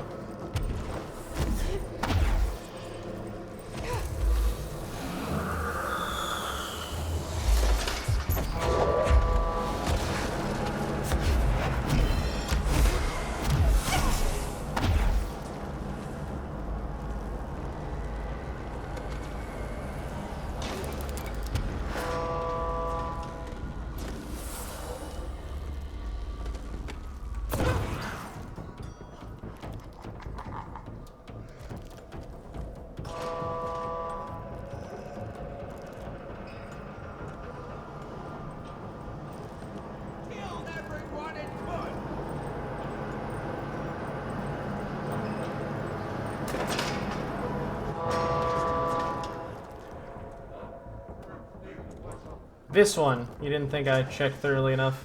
This one, you didn't think I checked thoroughly enough.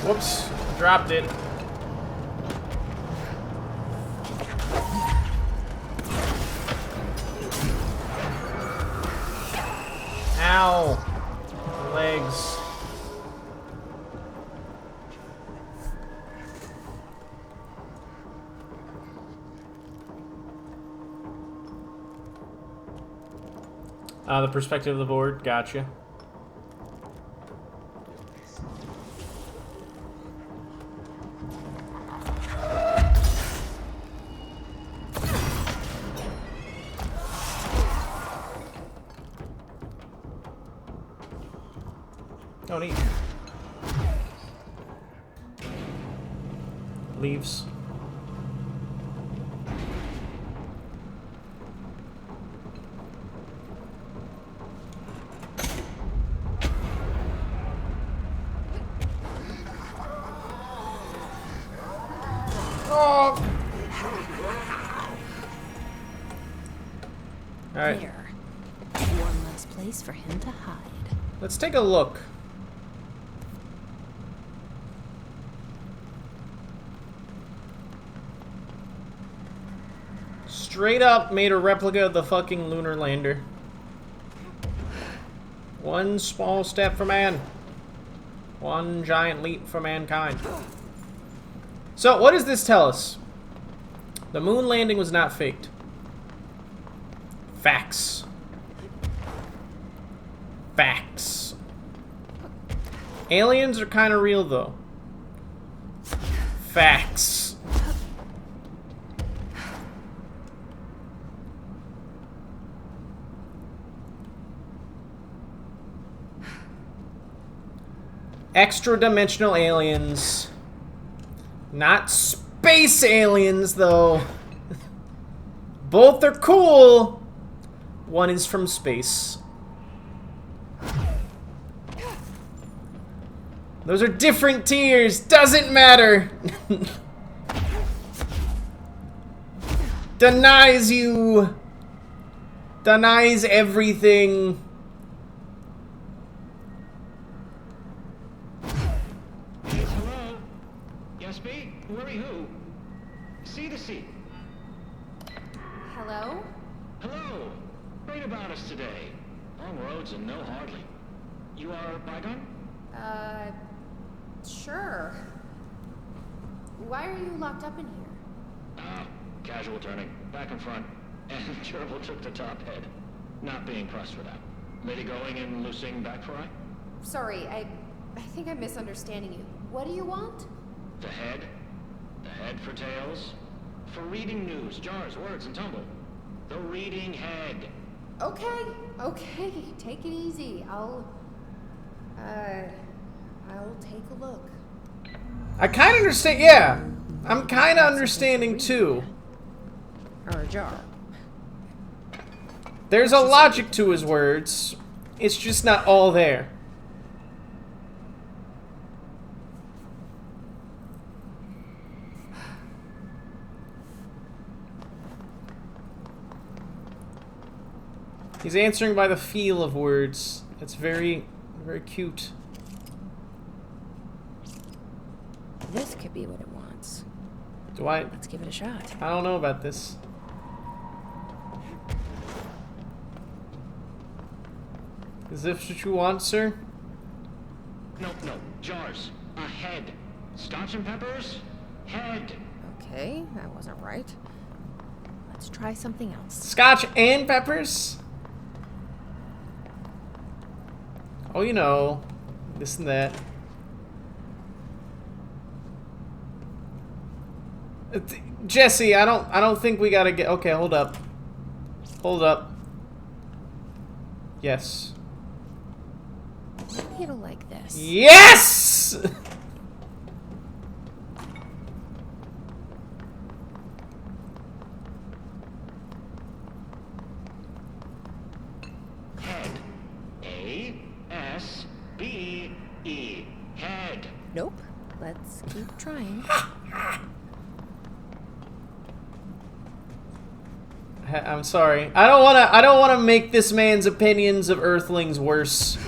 Whoops, dropped it. Ow. Legs. The perspective of the board, gotcha. Oh, neat. Leaves. Alright. There. One less place for him to hide. Let's take a look. Straight up made a replica of the fucking lunar lander. One small step for man. One giant leap for mankind. So, what does this tell us? The moon landing was not faked. Facts. Facts. Aliens are kind of real, though. Facts. Extra-dimensional aliens. Not space aliens, though. Both are cool. One is from space. Those are different tiers. Doesn't matter. Denies you. Denies everything. Yes, hello? Yes, me? Worry who? See the seat. Hello? Hello. Great about us today. Long roads and no hardly. You are Bygone? Sure. Why are you locked up in here? Casual turning. Back in front. And Gerbil took the top head. Not being pressed for that. Lady going and loosing back for eye? Sorry, I think I'm misunderstanding you. What do you want? The head. The head for tails. For reading news, jars, words, and tumble. The reading head. Okay, take it easy. I'll take a look. I kind of understand. Yeah. I'm kind of understanding, too. Or a jar. There's a logic to his words. It's just not all there. He's answering by the feel of words. It's very, very cute. This could be what it wants. Do I? Let's give it a shot. I don't know about this. Is this what you want, sir? No, jars. A head. Scotch and peppers? Head. Okay, that wasn't right. Let's try something else. Scotch and peppers? Oh, you know, this and that. Jesse, I don't think we gotta get. Okay, hold up. Hold up. Yes. Maybe it'll like this. Yes! Head. A-S-B-E. Head. Nope. Let's keep trying. I'm sorry. I don't wanna make this man's opinions of Earthlings worse.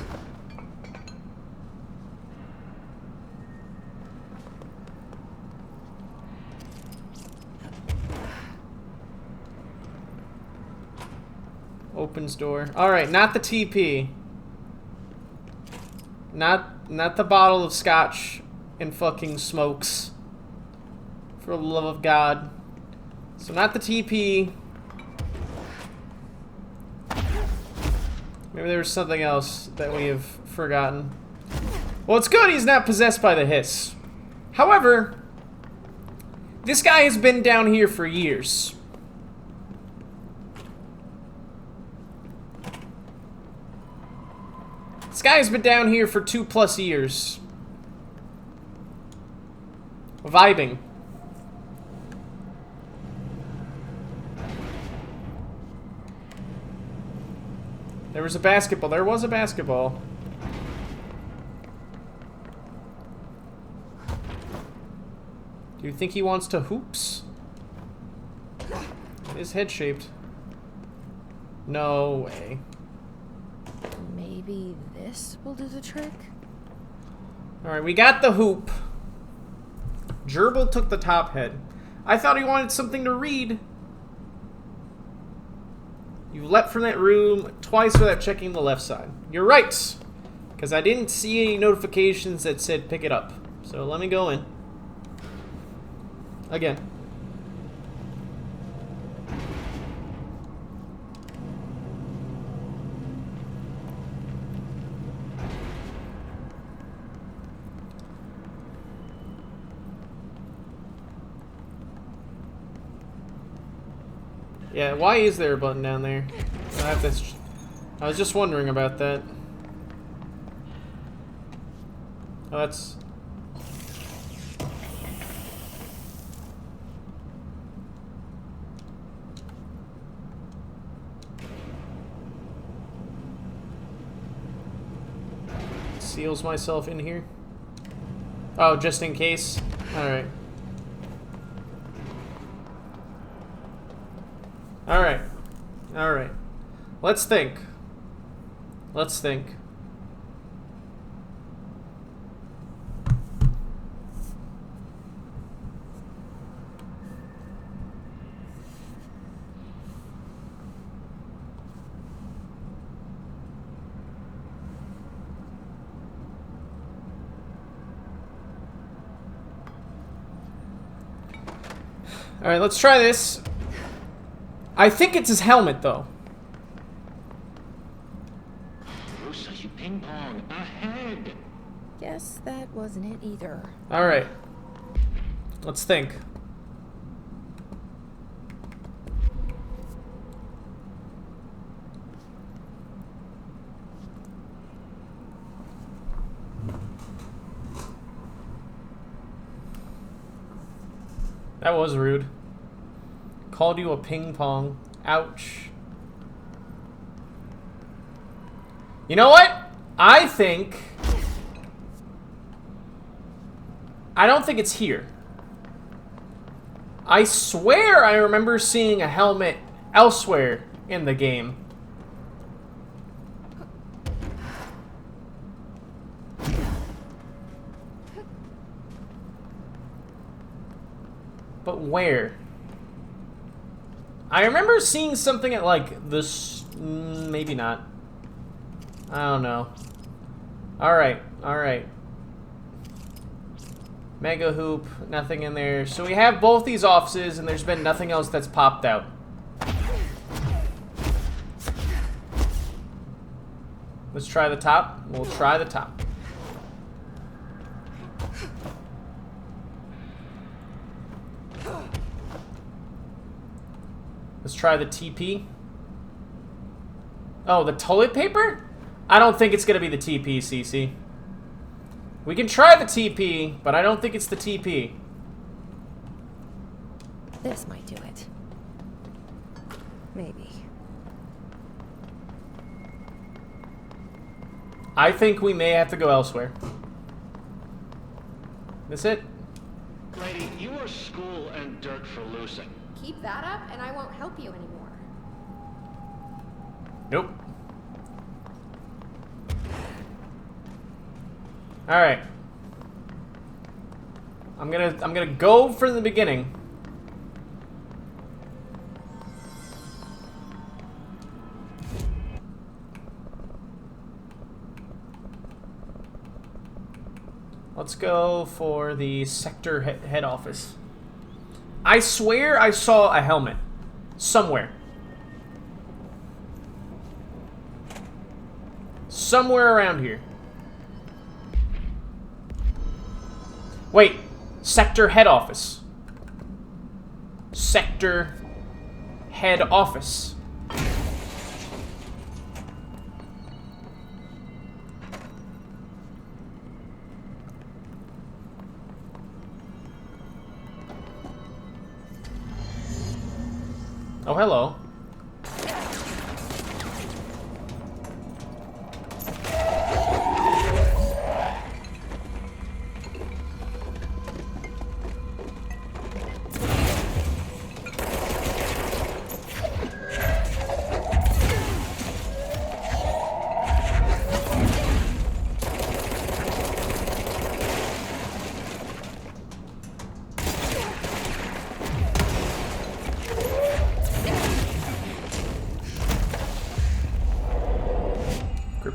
Opens door. Alright, not the TP. Not the bottle of scotch and fucking smokes. For the love of God. So not the TP. Maybe there was something else that we have forgotten. Well, it's good he's not possessed by the hiss. However, this guy has been down here for years. This guy has been down here for 2+ years. Vibing. There was a basketball. There was a basketball. Do you think he wants to hoops? It is head-shaped. No way. Maybe this will do the trick? Alright, we got the hoop. Gerbil took the top head. I thought he wanted something to read. You leapt from that room twice without checking the left side. You're right. Because I didn't see any notifications that said pick it up. So let me go in. Again. Yeah, why is there a button down there? I was just wondering about that. Oh, that's... Seals myself in here. Oh, just in case? Alright. Alright. Alright. Let's think. Let's think. Alright, let's try this. I think it's his helmet, though. Rosa, you ping pong ahead. Guess that wasn't it either. Alright. Let's think. That was rude. Called you a ping pong. Ouch. You know what? I don't think it's here. I swear I remember seeing a helmet elsewhere in the game. But where? I remember seeing something at like this. Maybe not. I don't know. Alright, alright. Mega hoop, nothing in there. So we have both these offices and there's been nothing else that's popped out. Let's try the top. We'll try the top. Let's try the TP. Oh, the toilet paper? I don't think it's gonna be the TP, CC. We can try the TP, but I don't think it's the TP. This might do it. Maybe. I think we may have to go elsewhere. That's it. Lady, you are school and dirt for losing. Keep that up, and I won't help you anymore. Nope. Alright. I'm gonna go from the beginning. Let's go for the sector head office. I swear I saw a helmet somewhere. Somewhere around here. Wait, sector head office. Sector head office. Oh, hello.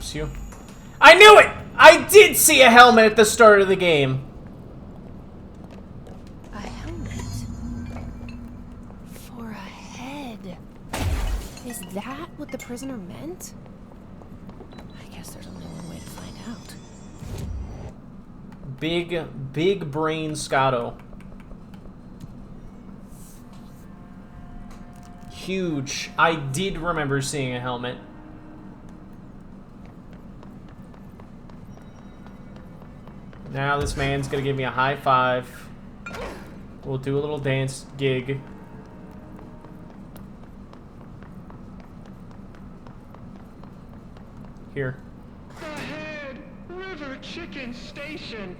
keeps you. I knew it! I did see a helmet at the start of the game. A helmet? For a head. Is that what the prisoner meant? I guess there's only one way to find out. Big brain Scotto. Huge. I did remember seeing a helmet. Now this man's gonna give me a high five. We'll do a little dance gig. Here. Ahead! River Chicken Station!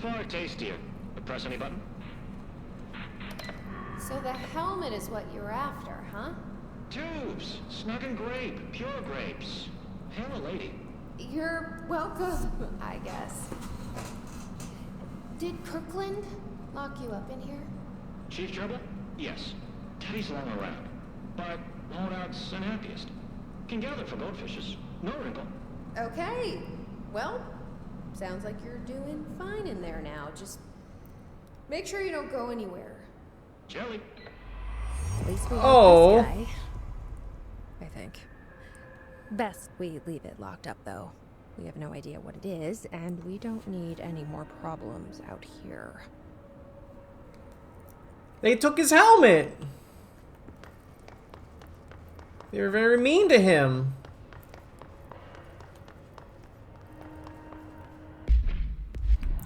Far tastier. Press any button? So the helmet is what you're after, huh? Tubes! Snug and grape. Pure grapes. Hail a lady. You're welcome, I guess. Did Kirkland lock you up in here? Chief Trouble? Yes. Teddy's long around. But holdout's unhappiest. Can gather for goldfishes. No wrinkle. Okay. Well, sounds like you're doing fine in there now. Just make sure you don't go anywhere. Jelly. At least we Oh. have this guy. I think. Best we leave it locked up, though. We have no idea what it is, and we don't need any more problems out here. They took his helmet. They were very mean to him.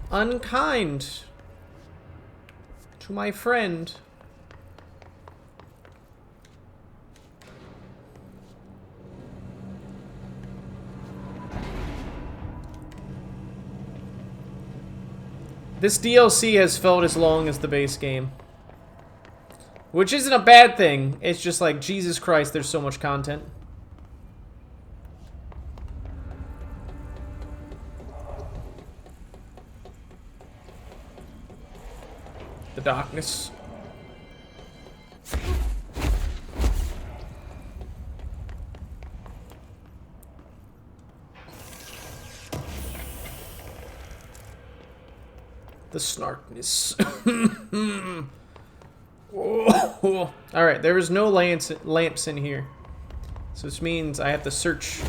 Unkind to my friend. This DLC has felt as long as the base game. Which isn't a bad thing. It's just like, Jesus Christ, there's so much content. The darkness. The snarkness. Oh. Alright, there is no lamps in here. So this means I have to search.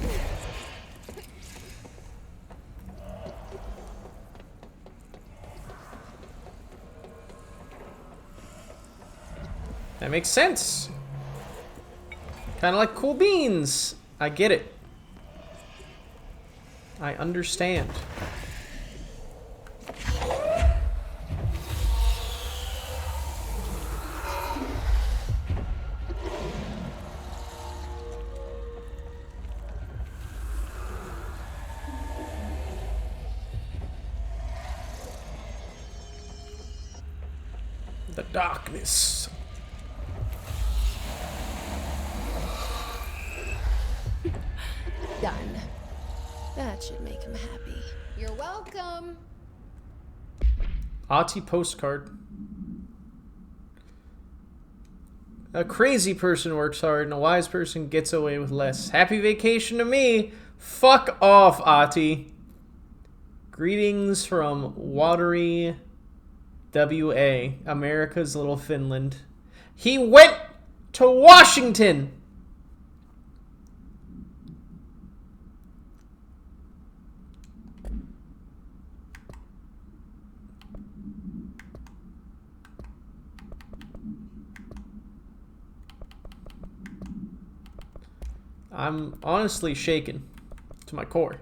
That makes sense. Kind of like cool beans. I get it. I understand. The darkness. Done. That should make him happy. You're welcome. Ahti postcard. A crazy person works hard and a wise person gets away with less. Happy vacation to me. Fuck off, Ahti. Greetings from watery WA, America's little Finland. He went to Washington. I'm honestly shaken to my core.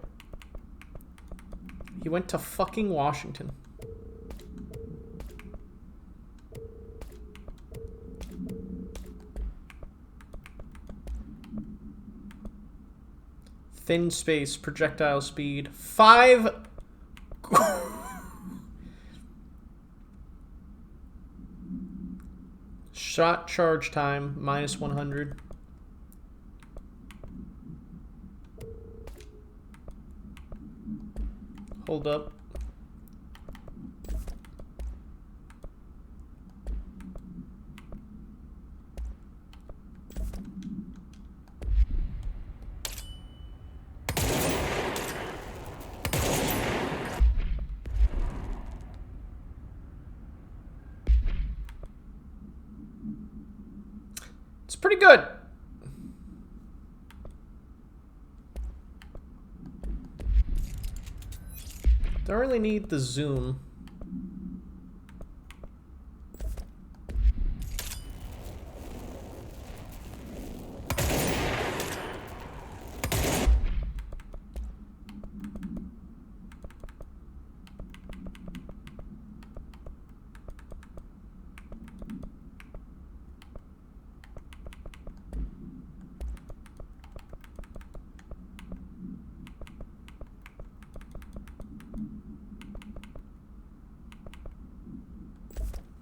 He went to fucking Washington. Thin space, projectile speed, 5. Shot charge time, minus 100. Hold up. pretty good. Don't really need the zoom.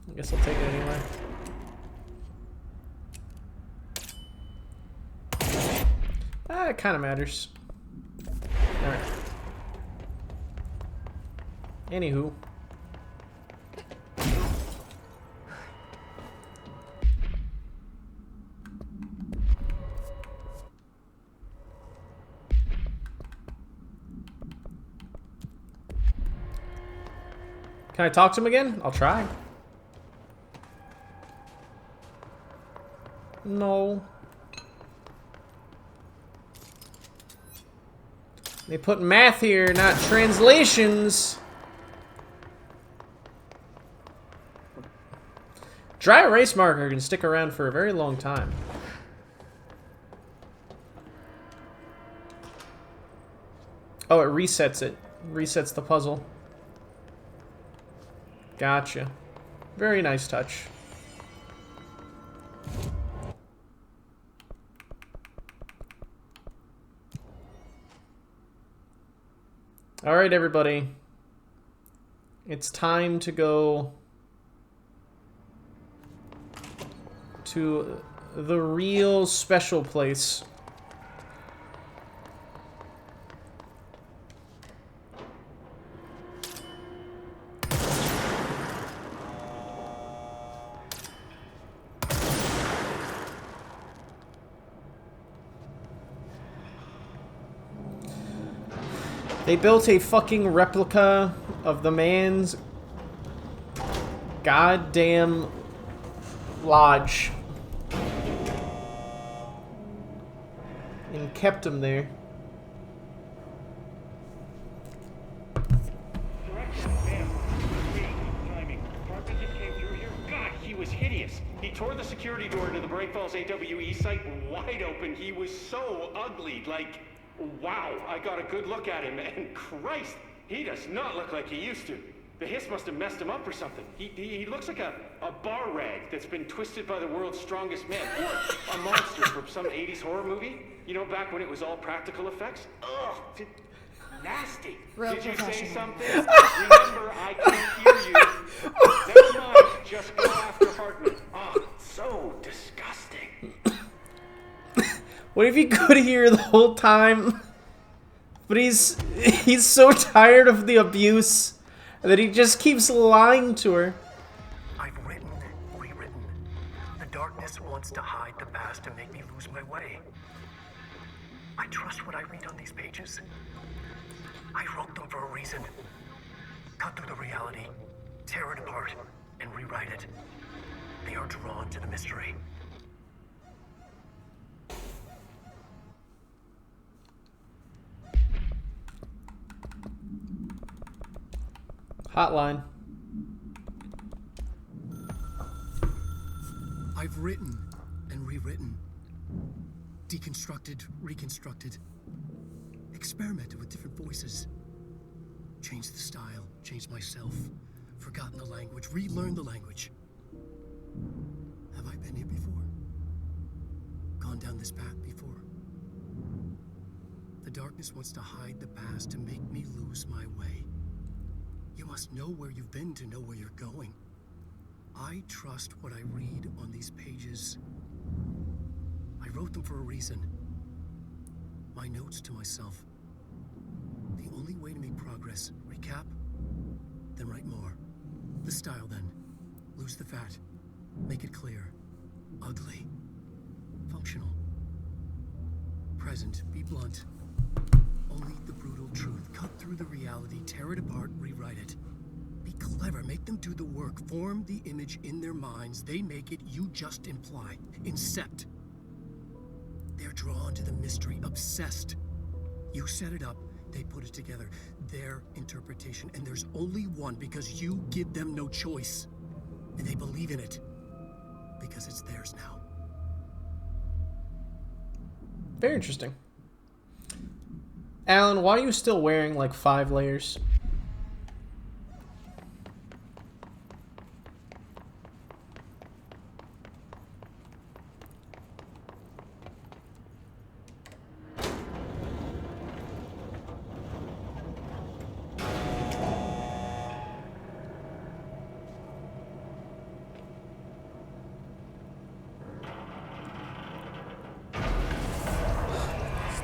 I guess I'll take it anyway. It kind of matters. Alright. Anywho. Can I talk to him again? I'll try. No. They put math here, not translations. Dry erase marker can stick around for a very long time. Oh, it resets it. Resets the puzzle. Gotcha. Very nice touch. All right, everybody. It's time to go to the real special place. They built a fucking replica of the man's goddamn lodge and kept him there. Direction, ma'am. Speed, timing. Parker just came through here. God, he was hideous. He tore the security door into the Bright Falls AWE site wide open. He was so ugly, like... Wow, I got a good look at him, and Christ, he does not look like he used to. The hiss must have messed him up or something. He looks like a bar rag that's been twisted by the world's strongest man, or a monster from some 80s horror movie. You know, back when it was all practical effects? Ugh, nasty. Real Did you say professional. something? Remember, I can't hear you. Never mind, just go after Hartman. Oh, so disgusting. What if he could hear the whole time? But he's so tired of the abuse that he just keeps lying to her. I've written, rewritten. The darkness wants to hide the past to make me lose my way. I trust what I read on these pages. I wrote them for a reason. Cut through the reality, tear it apart, and rewrite it. They are drawn to the mystery. Hotline. I've written and rewritten. Deconstructed, reconstructed. Experimented with different voices. Changed the style, changed myself. Forgotten the language, relearned the language. Have I been here before? Gone down this path before? The darkness wants to hide the past to make me lose my way. You must know where you've been to know where you're going. I trust what I read on these pages. I wrote them for a reason. My notes to myself. The only way to make progress, recap, then write more. The style then. Lose the fat. Make it clear. Ugly. Functional. Present. Be blunt. Only the brutal truth. Cut through the reality, tear it apart, rewrite it. Be clever, make them do the work, form the image in their minds, they make it, you just imply. Incept. They're drawn to the mystery, obsessed. You set it up, they put it together. Their interpretation, and there's only one because you give them no choice. And they believe in it. Because it's theirs now. Very interesting. Alan, why are you still wearing like 5 layers?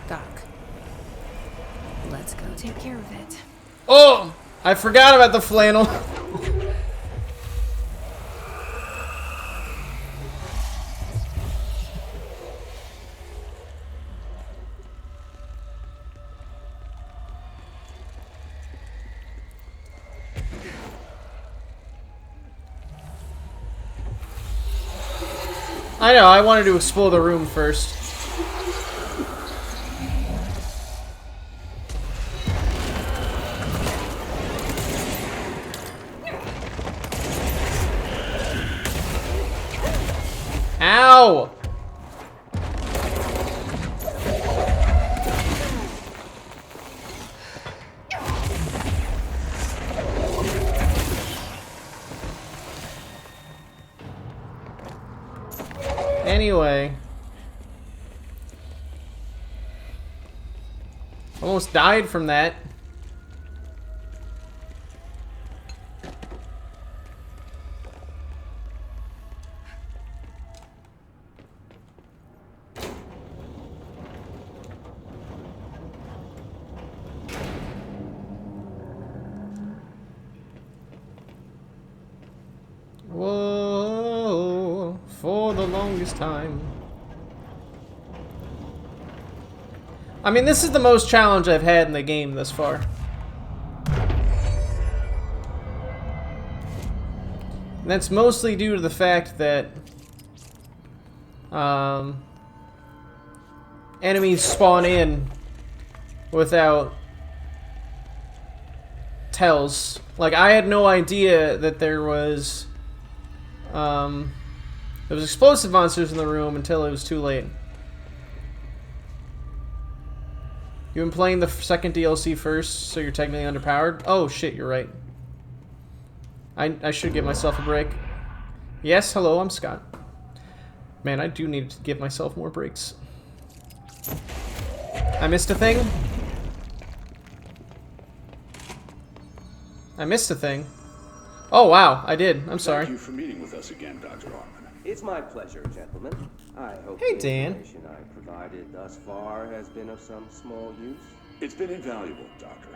Doc. Let's go take care of it. Oh! I forgot about the flannel. I know, I wanted to explore the room first. Ow! Anyway. Almost died from that. Whoa, for the longest time. I mean, this is the most challenge I've had in the game thus far. And that's mostly due to the fact that enemies spawn in without tells. Like, I had no idea that there was explosive monsters in the room until it was too late. You've been playing the second DLC first, so you're technically underpowered? Oh shit, you're right. I should give myself a break. Yes, hello, I'm Scott. Man, I do need to give myself more breaks. I missed a thing? I missed a thing. Oh wow, I did. I'm sorry. Thank you for meeting with us again, Dr. Hartman. It's my pleasure, gentlemen. I hope Hey, the Dan. information I provided thus far has been of some small use. It's been invaluable, Doctor.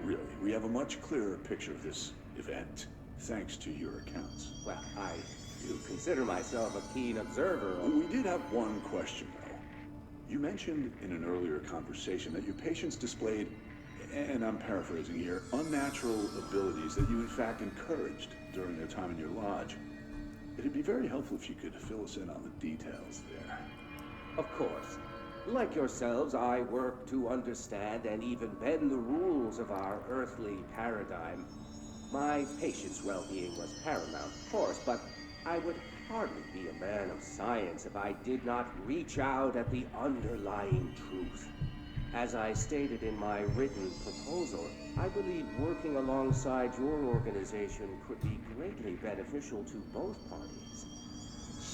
Really, we have a much clearer picture of this event, thanks to your accounts. Well, I do consider myself a keen observer of... We did have one question, though. You mentioned in an earlier conversation that your patients displayed, and I'm paraphrasing here, unnatural abilities that you in fact encouraged during their time in your lodge. It'd be very helpful if you could fill us in on the details there. Of course. Like yourselves, I work to understand and even bend the rules of our earthly paradigm. My patient's well-being was paramount, of course, but I would hardly be a man of science if I did not reach out at the underlying truth. As I stated in my written proposal, I believe working alongside your organization could be greatly beneficial to both parties.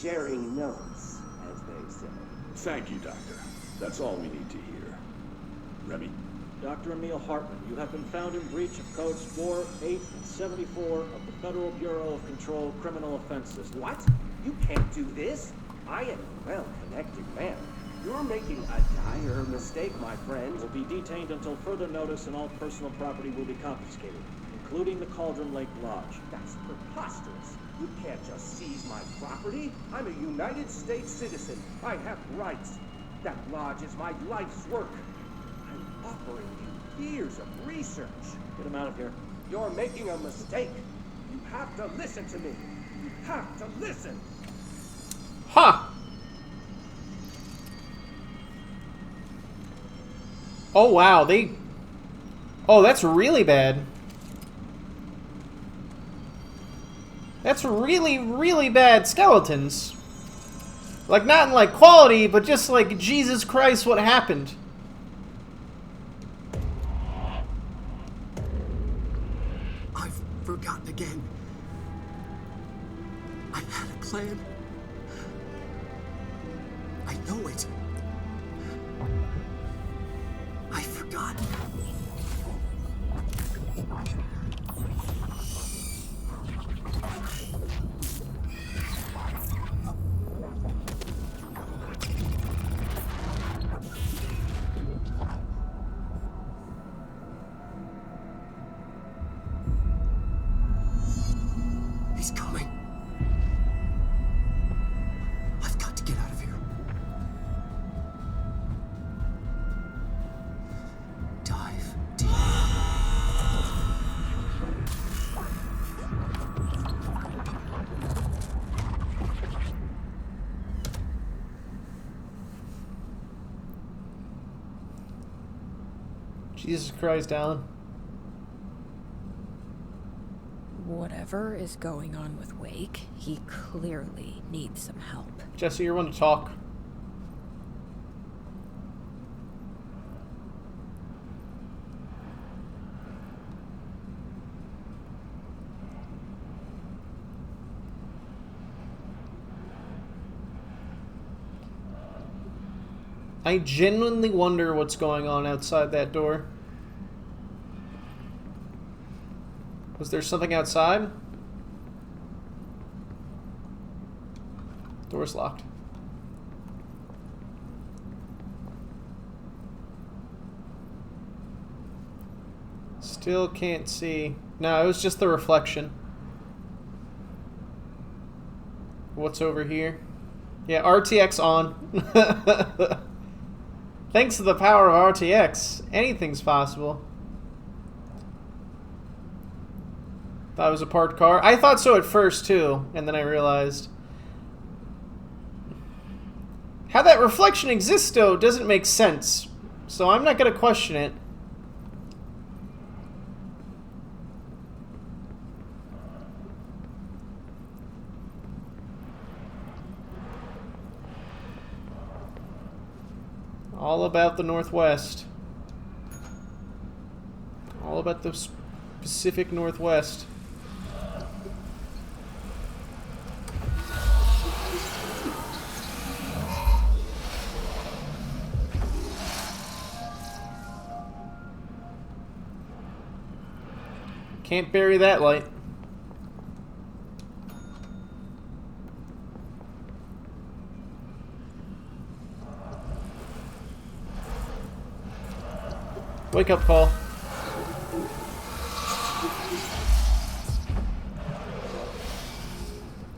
Sharing notes, as they say. Thank you, Doctor. That's all we need to hear. Remy? Dr. Emil Hartman, you have been found in breach of Codes 4, 8, and 74 of the Federal Bureau of Control Criminal Offenses. What? You can't do this? I am a well-connected man. You're making a dire mistake, my friend. Will be detained until further notice, and all personal property will be confiscated, including the Cauldron Lake Lodge. That's preposterous. You can't just seize my property. I'm a United States citizen. I have rights. That lodge is my life's work. I'm offering you years of research. Get him out of here. You're making a mistake. You have to listen to me. You have to listen. Ha! Oh, wow, they... Oh, that's really bad. That's really, really bad skeletons. Like, not in, like, quality, but just, like, Jesus Christ, what happened? I've forgotten again. I had a plan. I know it. I forgot. He's coming. I've got to get out of here. Dive deep. Jesus Christ, Alan. Whatever is going on with Wake, he clearly needs some help. Jesse, you're one to talk. I genuinely wonder what's going on outside that door. Was there something outside? Door's locked. Still can't see. No, it was just the reflection. What's over here? Yeah, RTX on. Thanks to the power of RTX, anything's possible. Thought it was a parked car. I thought so at first too, and then I realized how that reflection exists though doesn't make sense. So I'm not gonna question it. All about the Northwest. All about the Pacific Northwest. Can't bury that light. Wake up call.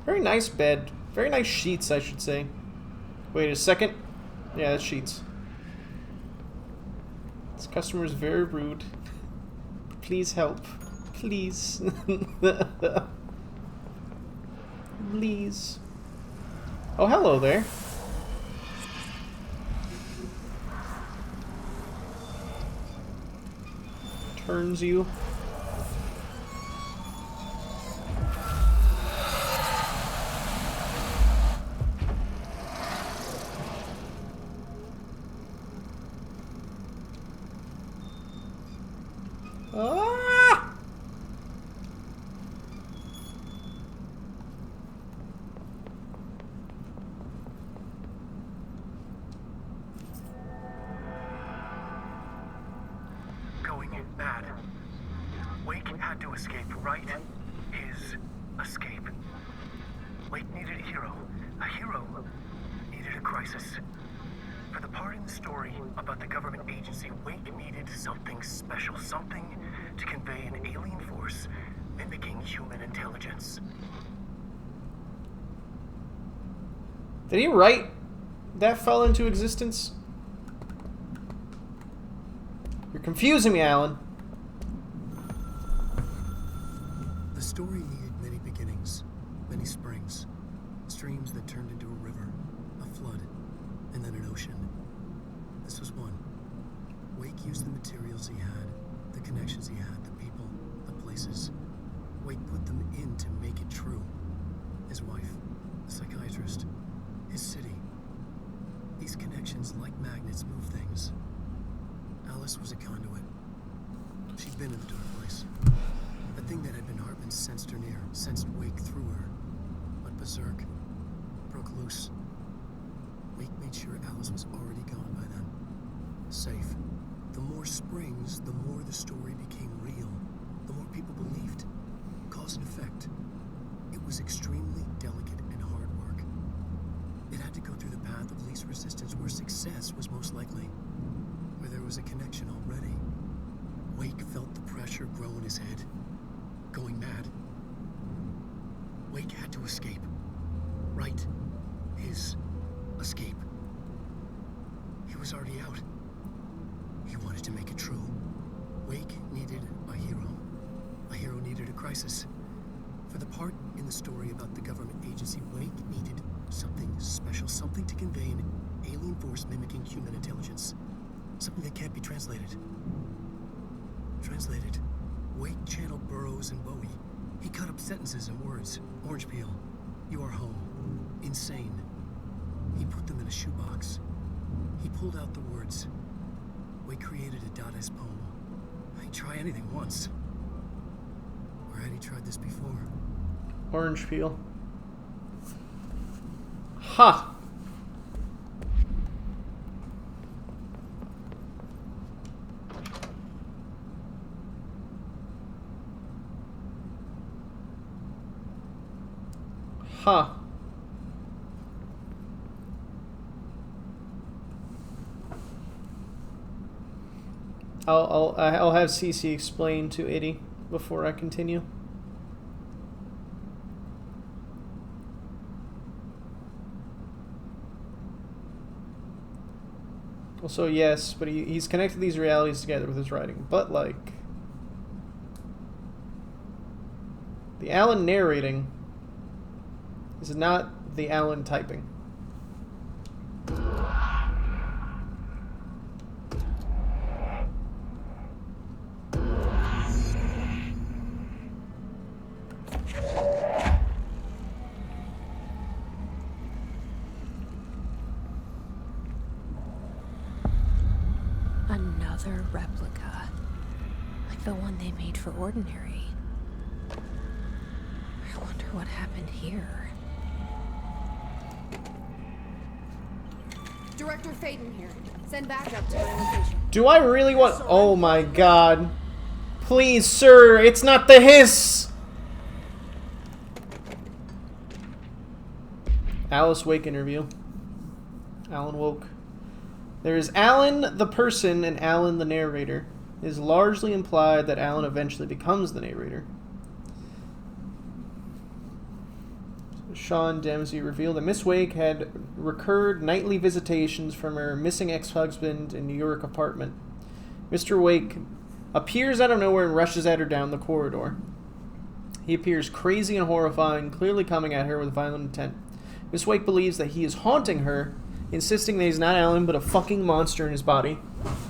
Very nice bed. Very nice sheets, I should say. Wait a second. Yeah, that's sheets. This customer is very rude. Please help. Please. Please. Oh, hello there. Turns you. Ah! Going mad. Wake had to escape, right? His escape. Wake needed a hero. A hero needed a crisis. For the part in the story about the government agency, Wake needed something special, something to convey an alien force mimicking human intelligence. Did he write that fell into existence? You're confusing me, Alan. The story needed many beginnings, many springs, streams that turned into a river, a flood, and then an ocean. This was one. Wake Wake used the materials he had, the connections he had, the people, the places. Wake put them in to make it true. His wife, the psychiatrist, his city. These connections, like magnets, move things. Alice was a conduit. She'd been in the dark place. The thing that had been Hartman sensed her near, sensed Wake through her. But Berserk broke loose. Wake made sure Alice was already gone by then. Safe. The more springs, the more the story became real. The more people believed. Cause and effect. It was extremely delicate and hard work. It had to go through the path of least resistance, where success was most likely. Where there was a connection already. Wake felt the pressure grow in his head. Going mad. Wake had to escape. Right. His escape. He was already out. He wanted to make it true. Wake needed a hero. A hero needed a crisis. For the part in the story about the government agency, Wake needed something special, something to convey an alien force mimicking human intelligence. Something that can't be translated. Translated. Wake channeled Burroughs and Bowie. He cut up sentences and words. Orange peel. You are home. Insane. He put them in a shoebox. He pulled out the words. Wake created a Dadaist poem. He'd try anything once. Or had he tried this before? Orange peel. Ha! Huh. I'll have CC explain to Eddie before I continue. Well, so yes, but he's connected these realities together with his writing. But like the Alan narrating is not the Alan typing. Another replica, like the one they made for Ordinary. I wonder what happened here. Director Faden here. Send backup to my location. Do I really want... Oh my god. Please, sir, it's not the hiss! Alice Wake interview. Alan Woke. There is Alan the person and Alan the narrator. It is largely implied that Alan eventually becomes the narrator. Sean Dempsey revealed that Miss Wake had recurred nightly visitations from her missing ex-husband in New York apartment. Mr. Wake appears out of nowhere and rushes at her down the corridor. He appears crazy and horrifying, clearly coming at her with violent intent. Miss Wake believes that he is haunting her, insisting that he's not Alan but a fucking monster in his body.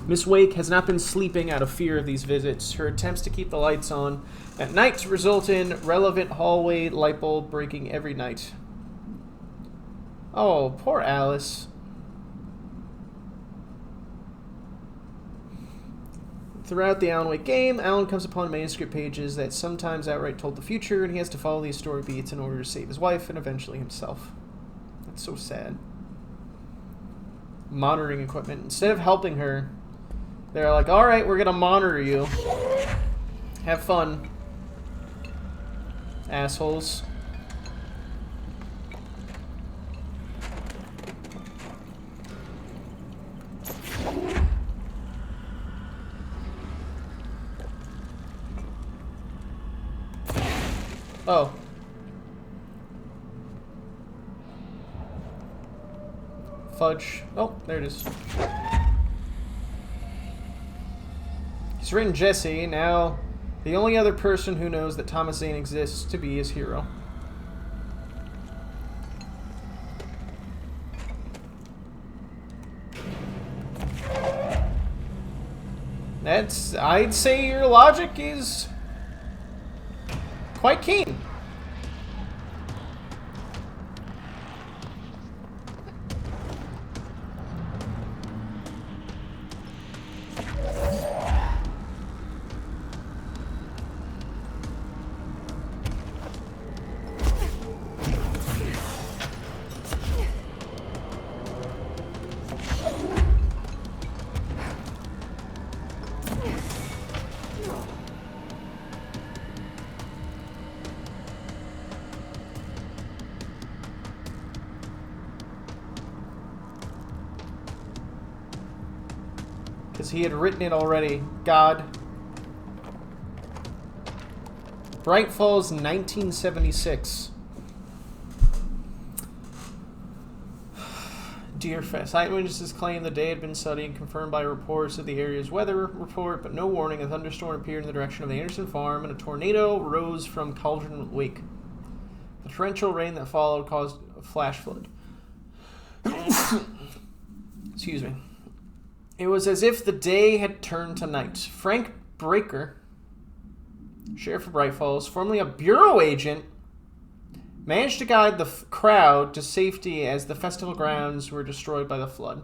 Miss Wake has not been sleeping out of fear of these visits. Her attempts to keep the lights on at night result in relevant hallway light bulb breaking every night. Oh, poor Alice. Throughout the Alan Wake game, Alan comes upon manuscript pages that sometimes outright told the future, and he has to follow these story beats in order to save his wife and eventually himself. That's so sad. Monitoring equipment. Instead of helping her, they're like, alright, we're gonna monitor you. Have fun. Assholes. Oh. Fudge. Oh, there it is. He's written Jesse. Now, the only other person who knows that Thomas Zane exists to be his hero. I'd say your logic is quite keen. Because he had written it already. God. Bright Falls, 1976. Dear Fest. Eyewitnesses claim the day had been sunny and confirmed by reports of the area's weather report, but no warning. A thunderstorm appeared in the direction of the Anderson farm, and a tornado rose from Cauldron Wake. The torrential rain that followed caused a flash flood. Excuse me. It was as if the day had turned to night. Frank Breaker, sheriff of Bright Falls, formerly a bureau agent, managed to guide the crowd to safety as the festival grounds were destroyed by the flood.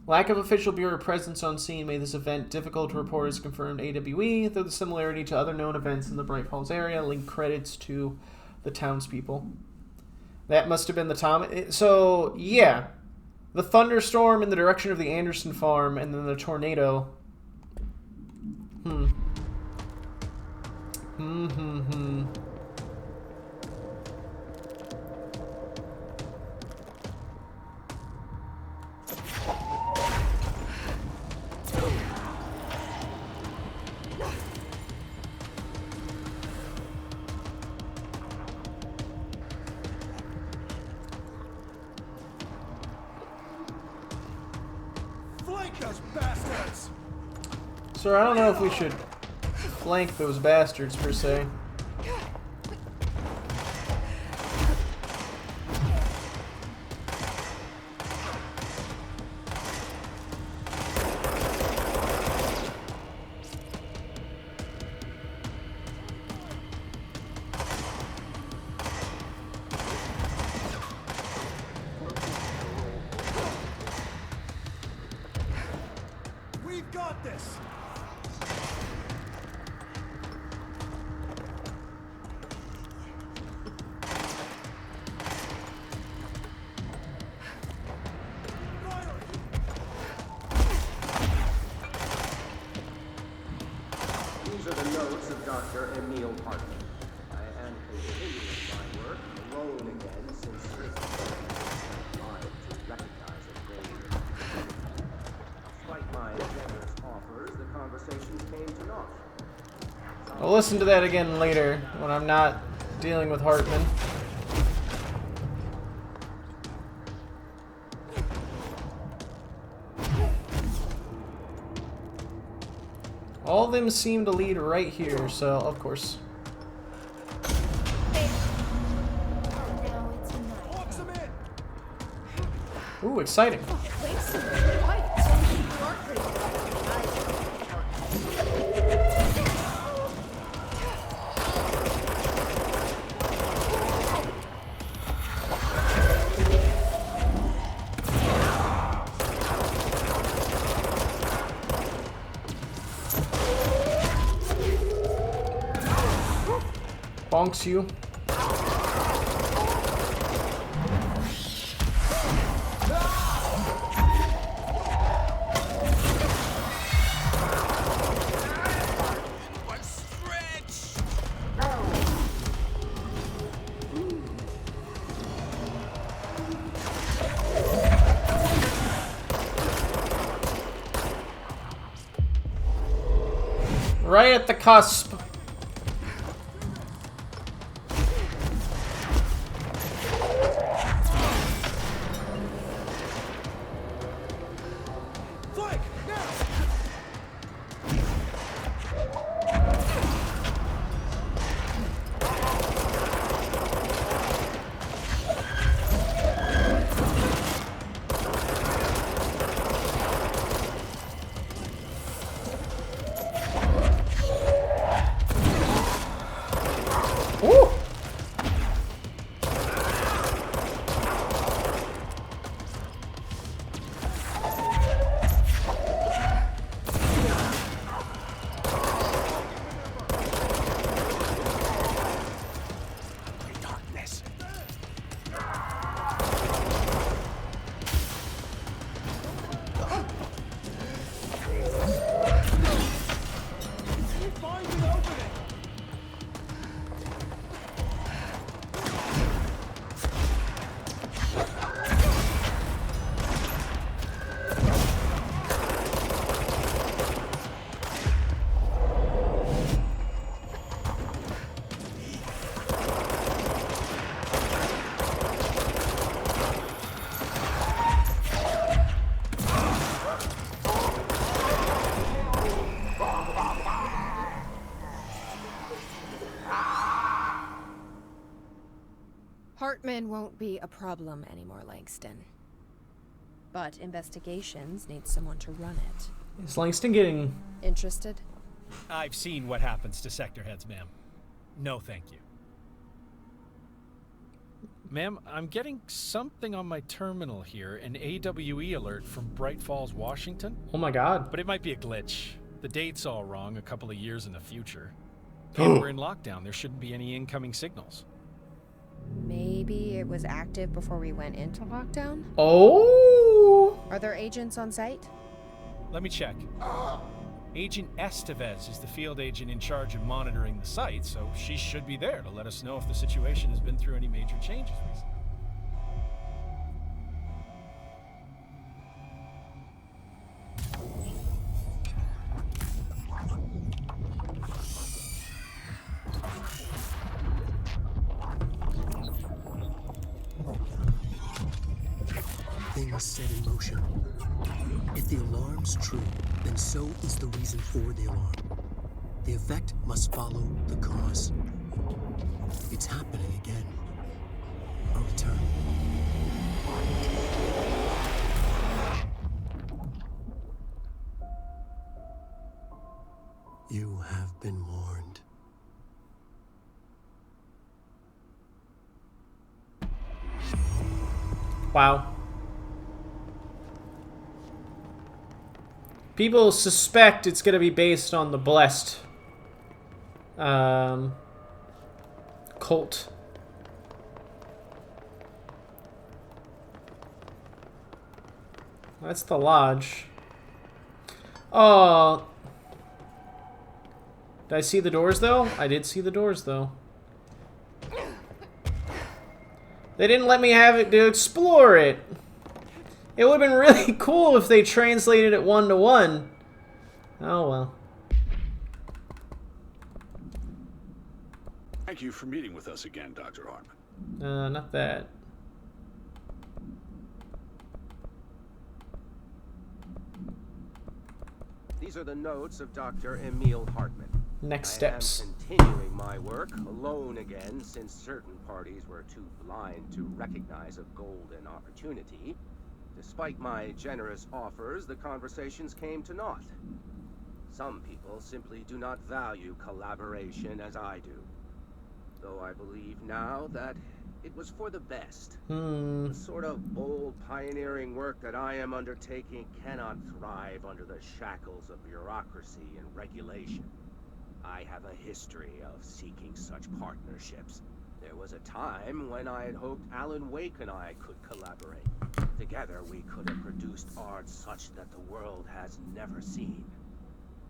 Lack of official bureau presence on scene made this event difficult to report as confirmed AWE, though the similarity to other known events in the Bright Falls area linked credits to the townspeople. That must have been the time. So, yeah. The thunderstorm in the direction of the Anderson farm, and then the tornado. Sir, I don't know if we should flank those bastards, per se. We've got this! These are the notes of Dr. Emil Hartman. I am continuing my work alone again since his hard to recognize a failure. Despite my generous offers, the conversation came to naught. I'll listen to that again later when I'm not dealing with Hartman. All of them seem to lead right here, so of course. Ooh, exciting. Bonks you. Right at the cusp. won't be a problem anymore, Langston. But investigations need someone to run it. Is Langston getting... Interested? I've seen what happens to sector heads, ma'am. No, thank you. Ma'am, I'm getting something on my terminal here, an AWE alert from Bright Falls, Washington. Oh my god. But it might be a glitch. The date's all wrong, a couple of years in the future. And we're in lockdown. There shouldn't be any incoming signals. Maybe it was active before we went into lockdown? Oh! Are there agents on site? Let me check. Agent Estevez is the field agent in charge of monitoring the site, so she should be there to let us know if the situation has been through any major changes recently. Things set in motion. If the alarm's true, then so is the reason for the alarm. The effect must follow the cause. It's happening again. A return. You have been warned. Wow. People suspect it's gonna be based on the Blessed cult. That's the lodge. Oh. Did I see the doors though? I did see the doors though. They didn't let me have it to explore it. It would have been really cool if they translated it 1-to-1. Oh well. Thank you for meeting with us again, Dr. Hartman. Not that. These are the notes of Dr. Emil Hartman. Next steps. I am continuing my work alone again, since certain parties were too blind to recognize a golden opportunity. Despite my generous offers, the conversations came to naught. Some people simply do not value collaboration as I do. Though I believe now that it was for the best. The sort of bold, pioneering work that I am undertaking cannot thrive under the shackles of bureaucracy and regulation. I have a history of seeking such partnerships. There was a time when I had hoped Alan Wake and I could collaborate. Together we could have produced art such that the world has never seen.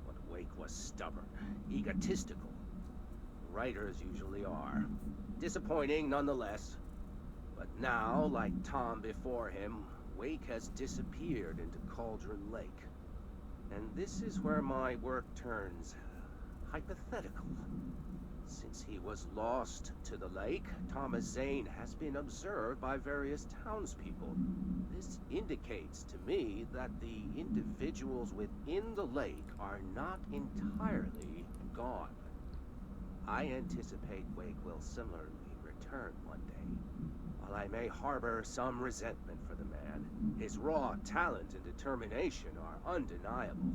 But Wake was stubborn, egotistical. Writers usually are. Disappointing nonetheless. But now, like Tom before him, Wake has disappeared into Cauldron Lake. And this is where my work turns hypothetical. Since he was lost to the lake, Thomas Zane has been observed by various townspeople. This indicates to me that the individuals within the lake are not entirely gone. I anticipate Wake will similarly return one day. While I may harbor some resentment for the man, his raw talent and determination are undeniable.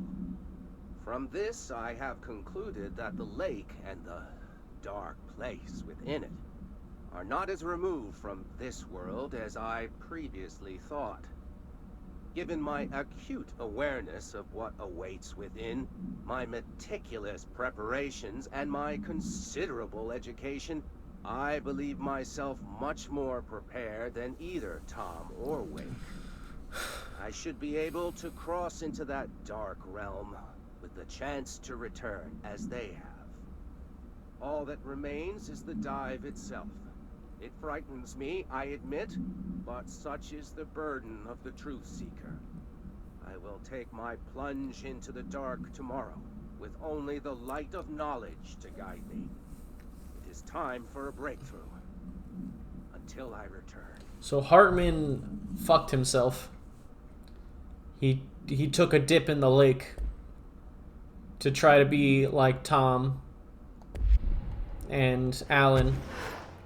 From this, I have concluded that the lake and the dark place within it are not as removed from this world as I previously thought. Given my acute awareness of what awaits within, my meticulous preparations, and my considerable education, I believe myself much more prepared than either Tom or Wake. I should be able to cross into that dark realm with the chance to return as they have. All that remains is the dive itself. It frightens me, I admit, but such is the burden of the truth seeker. I will take my plunge into the dark tomorrow, with only the light of knowledge to guide me. It is time for a breakthrough. Until I return. So Hartman fucked himself. He took a dip in the lake to try to be like Tom and Alan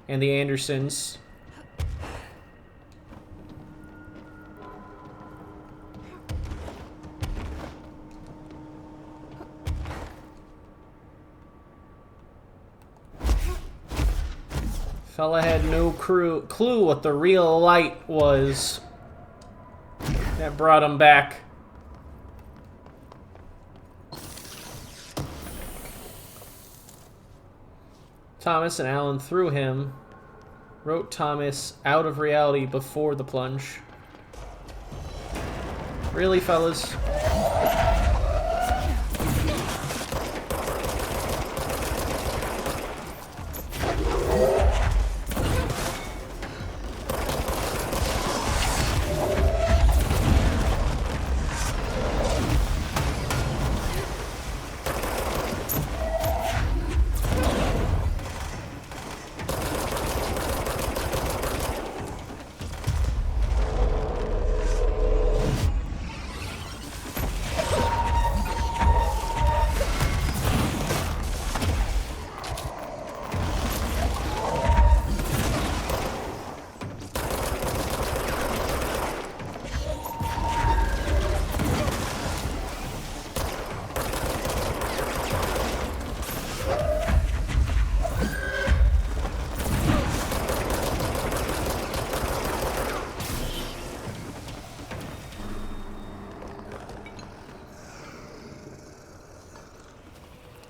and the Andersons. Fella had no clue what the real light was that brought him back. Thomas and Alan threw him, wrote Thomas out of reality before the plunge. Really, fellas?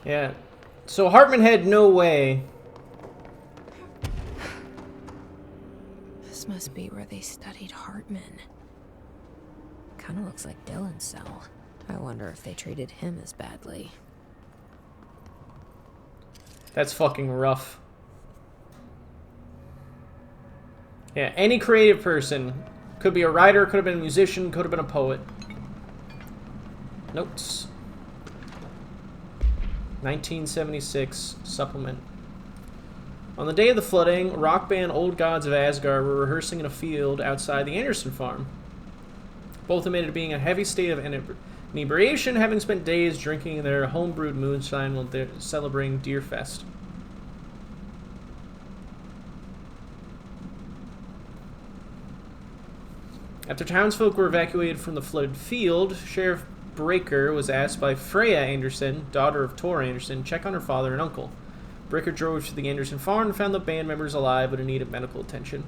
Yeah. So Hartman had no way. This must be where they studied Hartman. Kind of looks like Dylan's cell. I wonder if they treated him as badly. That's fucking rough. Yeah, any creative person. Could be a writer, could have been a musician, could have been a poet. Notes. 1976 supplement. On the day of the flooding, rock band Old Gods of Asgard were rehearsing in a field outside the Anderson farm. Both admitted to being in a heavy state of inebriation, having spent days drinking their homebrewed moonshine while they're celebrating Deerfest. After townsfolk were evacuated from the flooded field, Sheriff Breaker was asked by Freya Anderson, daughter of Tor Anderson, to check on her father and uncle. Breaker drove to the Anderson farm and found the band members alive but in need of medical attention.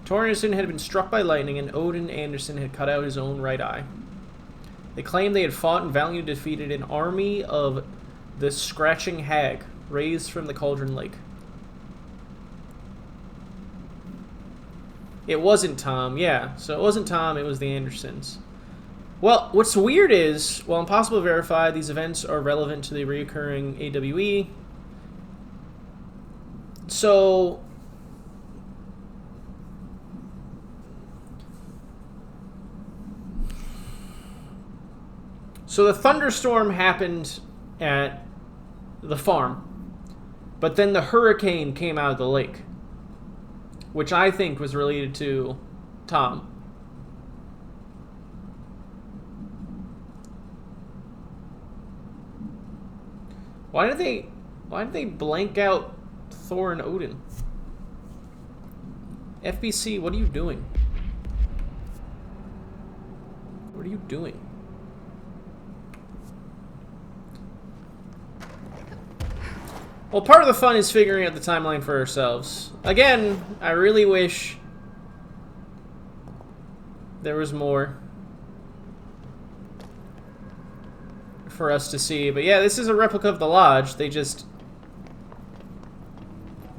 Tor Anderson had been struck by lightning and Odin Anderson had cut out his own right eye. They claimed they had fought and valiantly defeated an army of the Scratching Hag, raised from the Cauldron Lake. It wasn't Tom, yeah. So it wasn't Tom, it was the Andersons. Well, what's weird is, while impossible to verify, these events are relevant to the reoccurring AWE. So the thunderstorm happened at the farm, but then the hurricane came out of the lake, which I think was related to Tom. Why did they blank out Thor and Odin? FBC, what are you doing? What are you doing? Well, part of the fun is figuring out the timeline for ourselves. Again, I really wish there was more for us to see. But yeah, this is a replica of the Lodge. They just...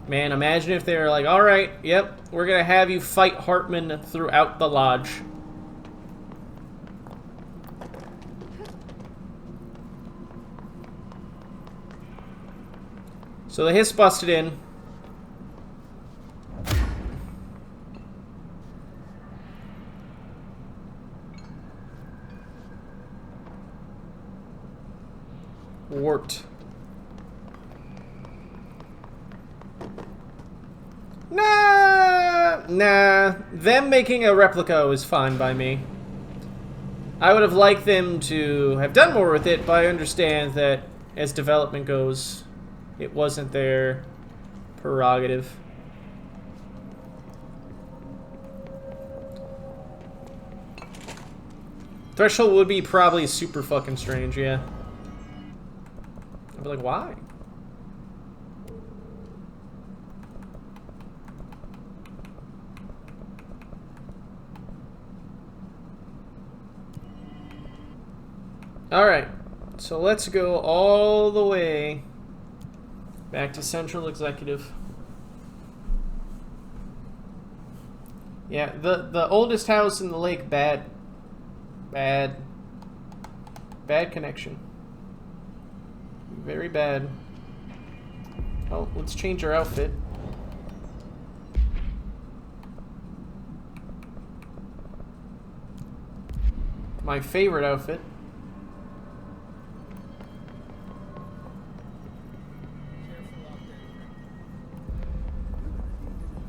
Man, imagine if they were like, alright, yep, we're gonna have you fight Hartman throughout the Lodge. So the hiss busted in. Warped. Nah. Them making a replica was fine by me. I would have liked them to have done more with it, but I understand that as development goes, it wasn't their prerogative. Threshold would be probably super fucking strange, yeah. I'd be like, why? Alright, so let's go all the way back to Central Executive. Yeah, the oldest house in the lake, bad connection. Very bad. Oh, let's change our outfit. My favorite outfit.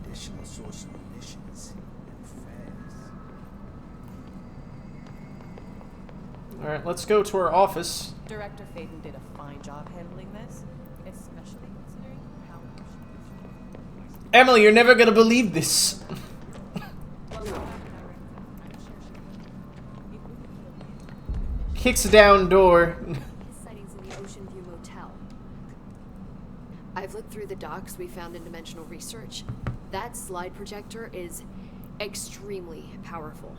Additional source of munitions and fast. Alright, let's go to our office. Director Faden did a fine job handling this, especially considering how much Emily, you're never gonna believe this. Kicks down door. Sightings in the Ocean View Motel. I've looked through the docs we found in Dimensional Research. That slide projector is extremely powerful.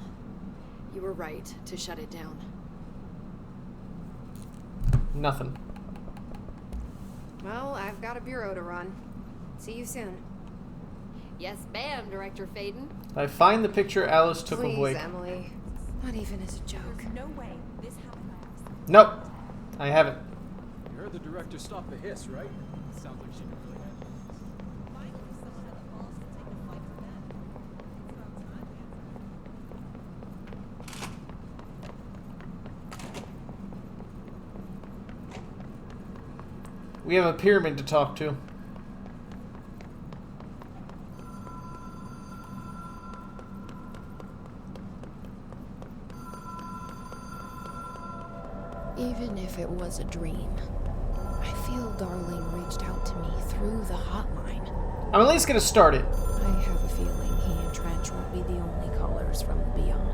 You were right to shut it down. Nothing. Well, I've got a bureau to run. See you soon. Yes, ma'am, Director Faden. I find the picture Alice took Please, of Wake. Emily. Not even as a joke. There's no way this happened by accident. Nope. I haven't. You heard the director stop the hiss, right? Sounds like she didn't really have Finally, someone had the balls to take the fight for that. It's about time We have a pyramid to talk to. Even if it was a dream, I feel Darling reached out to me through the hotline. I'm at least gonna start it. I have a feeling he and Trench won't be the only callers from the beyond.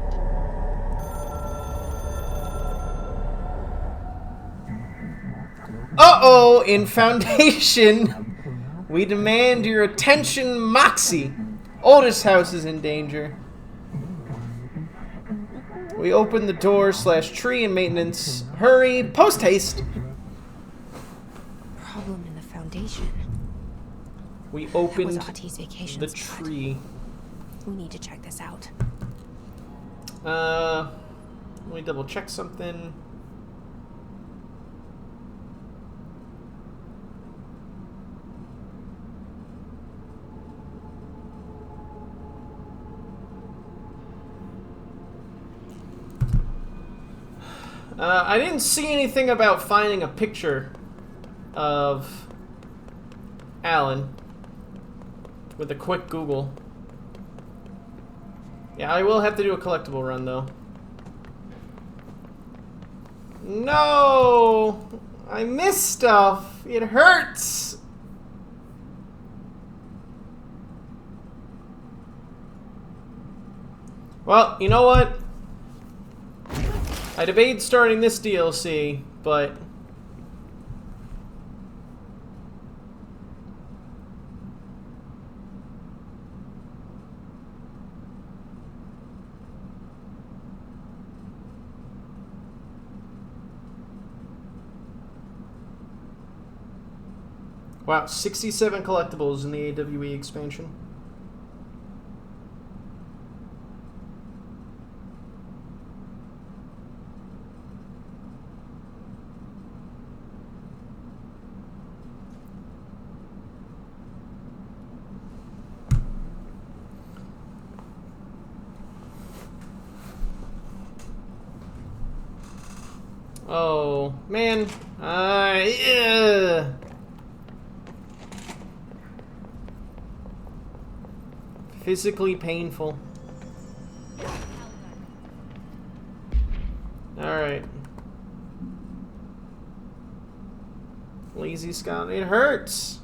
Uh-oh! In Foundation, we demand your attention, Moxie. Oldest house is in danger. We open the door / tree and maintenance. Hurry, post haste. Problem in the Foundation. We That opened was Auntie's vacation the spot. tree. We need to check this out. Let me double check something. I didn't see anything about finding a picture of Alan with a quick Google. Yeah, I will have to do a collectible run though. No! I missed stuff! It hurts! Well, you know what? I debated starting this DLC, but... Wow, 67 collectibles in the AWE expansion. Oh, man. Yeah. Physically painful. Alright. Lazy Scott. It hurts!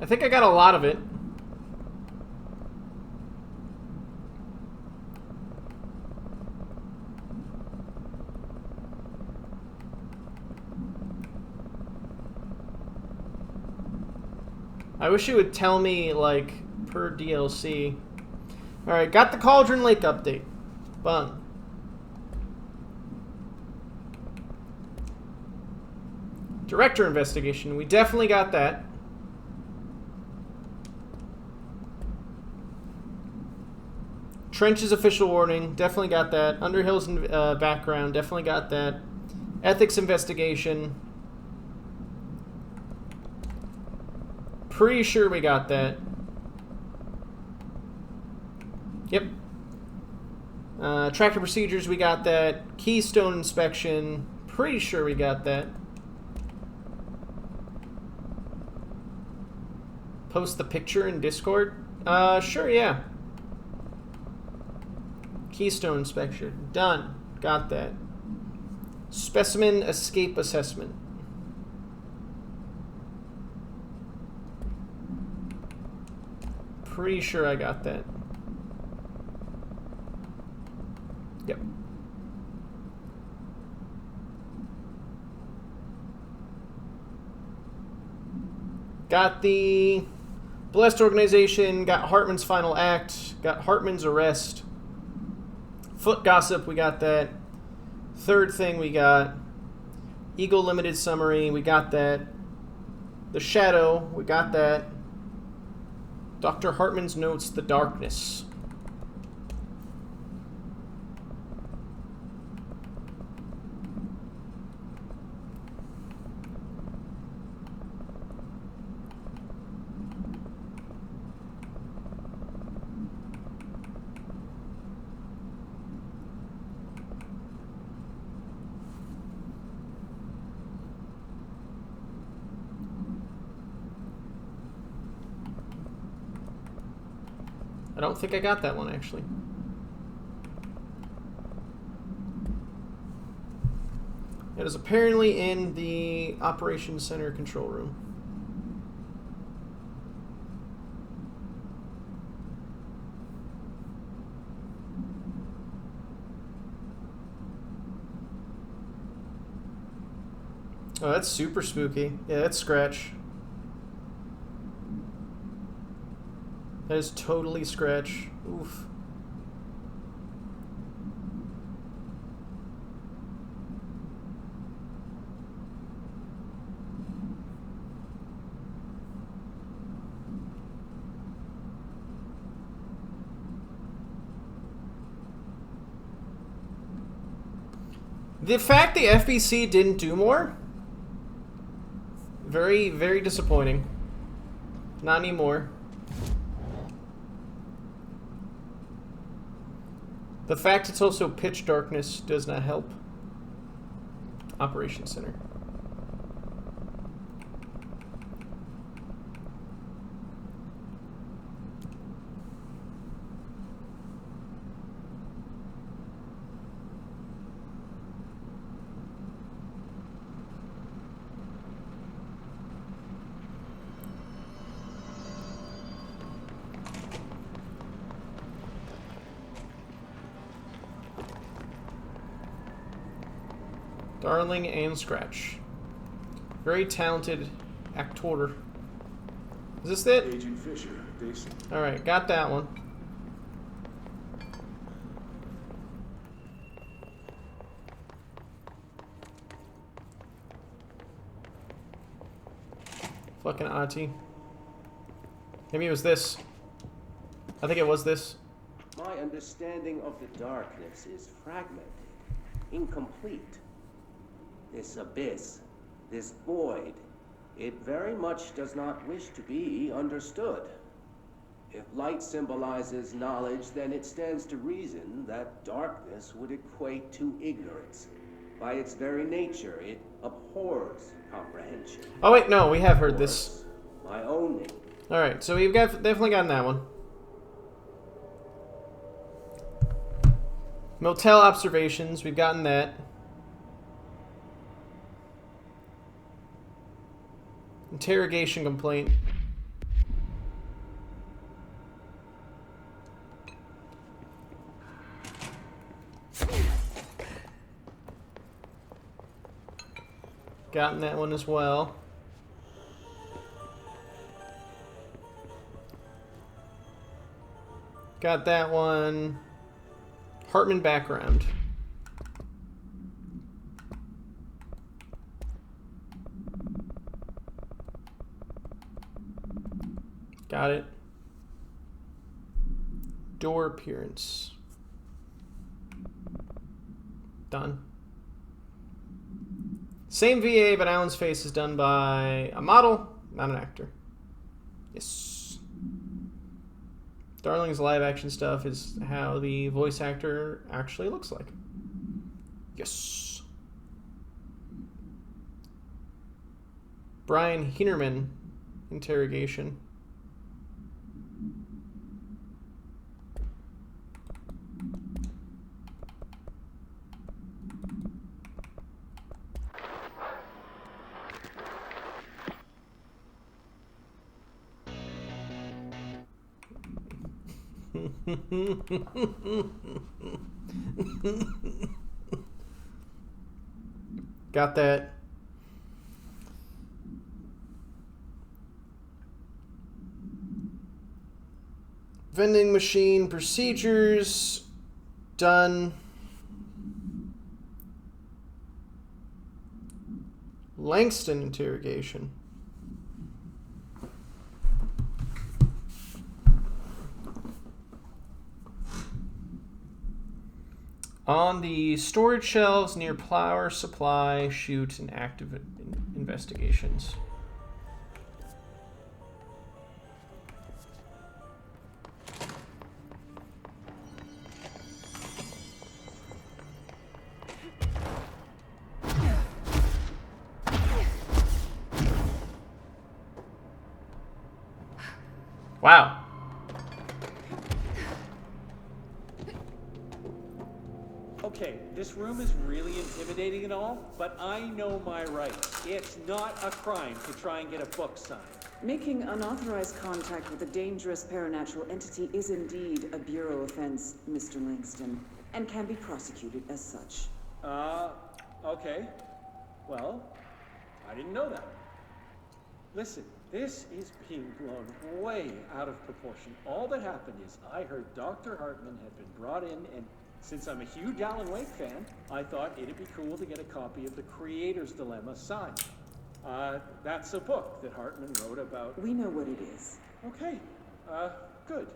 I think I got a lot of it. I wish it would tell me, like, per DLC. Alright, got the Cauldron Lake update. Bun. Director investigation. We definitely got that. Trench's official warning. Definitely got that. Underhill's background. Definitely got that. Ethics investigation. Pretty sure we got that. Yep. Tracking procedures, we got that. Keystone inspection. Pretty sure we got that. Post the picture in Discord? Sure, yeah. Keystone inspection. Done. Got that. Specimen escape assessment. Pretty sure I got that. Yep. Got the Blessed Organization, got Hartman's final act, got Hartman's arrest. Foot Gossip, we got that. Third thing we got. Eagle Limited Summary, we got that. The Shadow, we got that. Dr. Hartman's notes, The Darkness. I don't think I got that one, actually. It is apparently in the Operations Center control room. Oh, that's super spooky. Yeah, that's Scratch. That is totally Scratch. Oof. The fact the FBC didn't do more? Very, very disappointing. Not anymore. The fact it's also pitch darkness does not help. Operations Center. Darling and Scratch. Very talented actor. Is this it? Agent Fisher, Daisy. Alright, got that one. Fucking auntie. Maybe it was this. I think it was this. My understanding of the darkness is fragmented, incomplete. This abyss, this void, it very much does not wish to be understood. If light symbolizes knowledge, then it stands to reason that darkness would equate to ignorance. By its very nature, it abhors comprehension. Oh wait, no, we have heard this. My own name. Alright, so we've definitely gotten that one. Motel observations, we've gotten that. Interrogation complaint. Gotten that one as well. Got that one. Hartman background. Got it. Door appearance. Done. Same VA, but Alan's face is done by a model, not an actor. Yes. Darling's live action stuff is how the voice actor actually looks like. Yes. Brian Heinerman, interrogation. Got that. Vending machine procedures done. Langston interrogation. On the storage shelves near power supply chute and active investigations. Wow. Okay, this room is really intimidating and all, but I know my rights. It's not a crime to try and get a book signed. Making unauthorized contact with a dangerous paranatural entity is indeed a Bureau offense, Mr. Langston, and can be prosecuted as such. Okay. Well, I didn't know that. Listen, this is being blown way out of proportion. All that happened is I heard Dr. Hartman had been brought in, and since I'm a huge Alan Wake fan, I thought it'd be cool to get a copy of The Creator's Dilemma signed. That's a book that Hartman wrote about. We know what it is. Okay, good.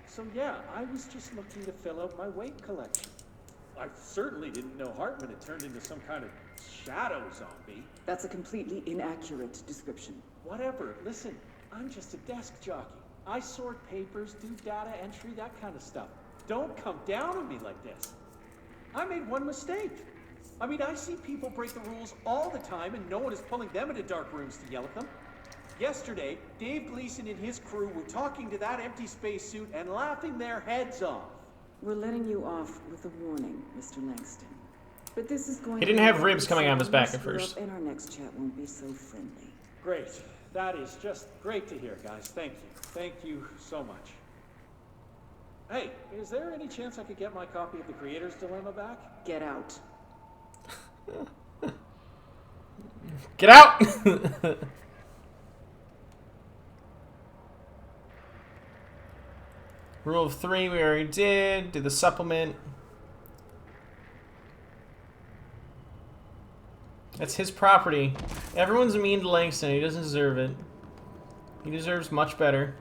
So yeah, I was just looking to fill out my Wake collection. I certainly didn't know Hartman had turned into some kind of shadow zombie. That's a completely inaccurate description. Whatever, listen, I'm just a desk jockey. I sort papers, do data entry, that kind of stuff. Don't come down on me like this. I made one mistake. I mean, I see people break the rules all the time and no one is pulling them into dark rooms to yell at them. Yesterday, Dave Gleason and his crew were talking to that empty spacesuit and laughing their heads off. We're letting you off with a warning, Mr. Langston. But this is going He didn't have ribs coming out of his back at first. And our next chat won't be so friendly. Great. That is just great to hear, guys. Thank you. Thank you so much. Hey, is there any chance I could get my copy of The Creator's Dilemma back? Get out. Get out! Rule of 3 we already did. Do the supplement. That's his property. Everyone's mean to Langston. He doesn't deserve it. He deserves much better.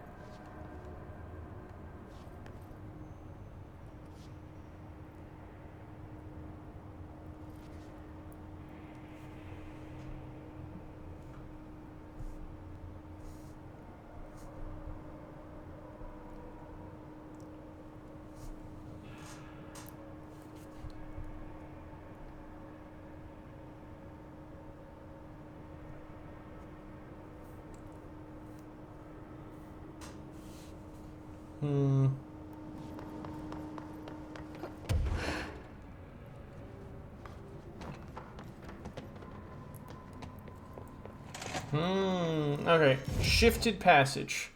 Okay. Shifted passage.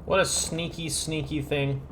What a sneaky, sneaky thing.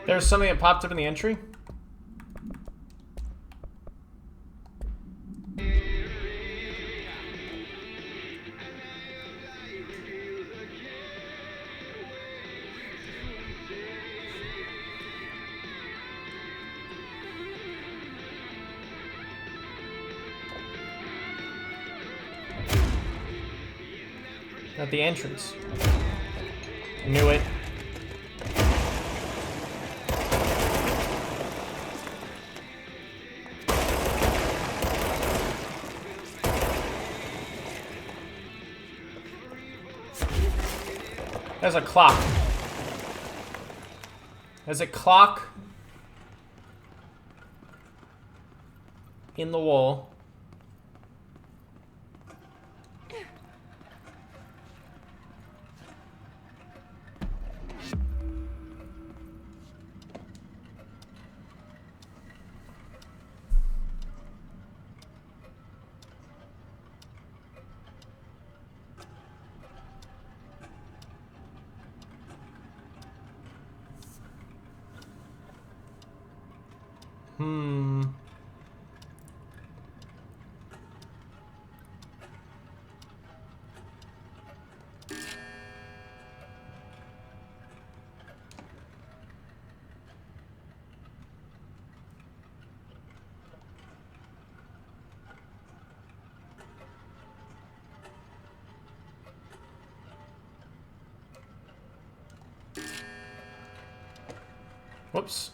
There's something that popped up in the entry? At the entrance. Knew it. There's a clock. There's a clock in the wall. Whoops.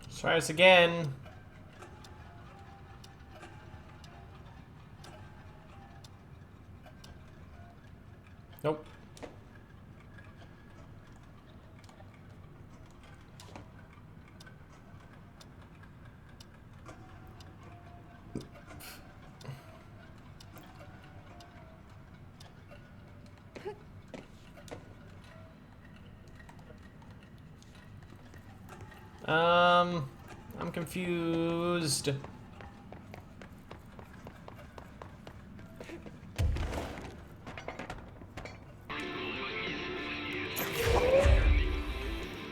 Let's try this again. Nope. I'm confused.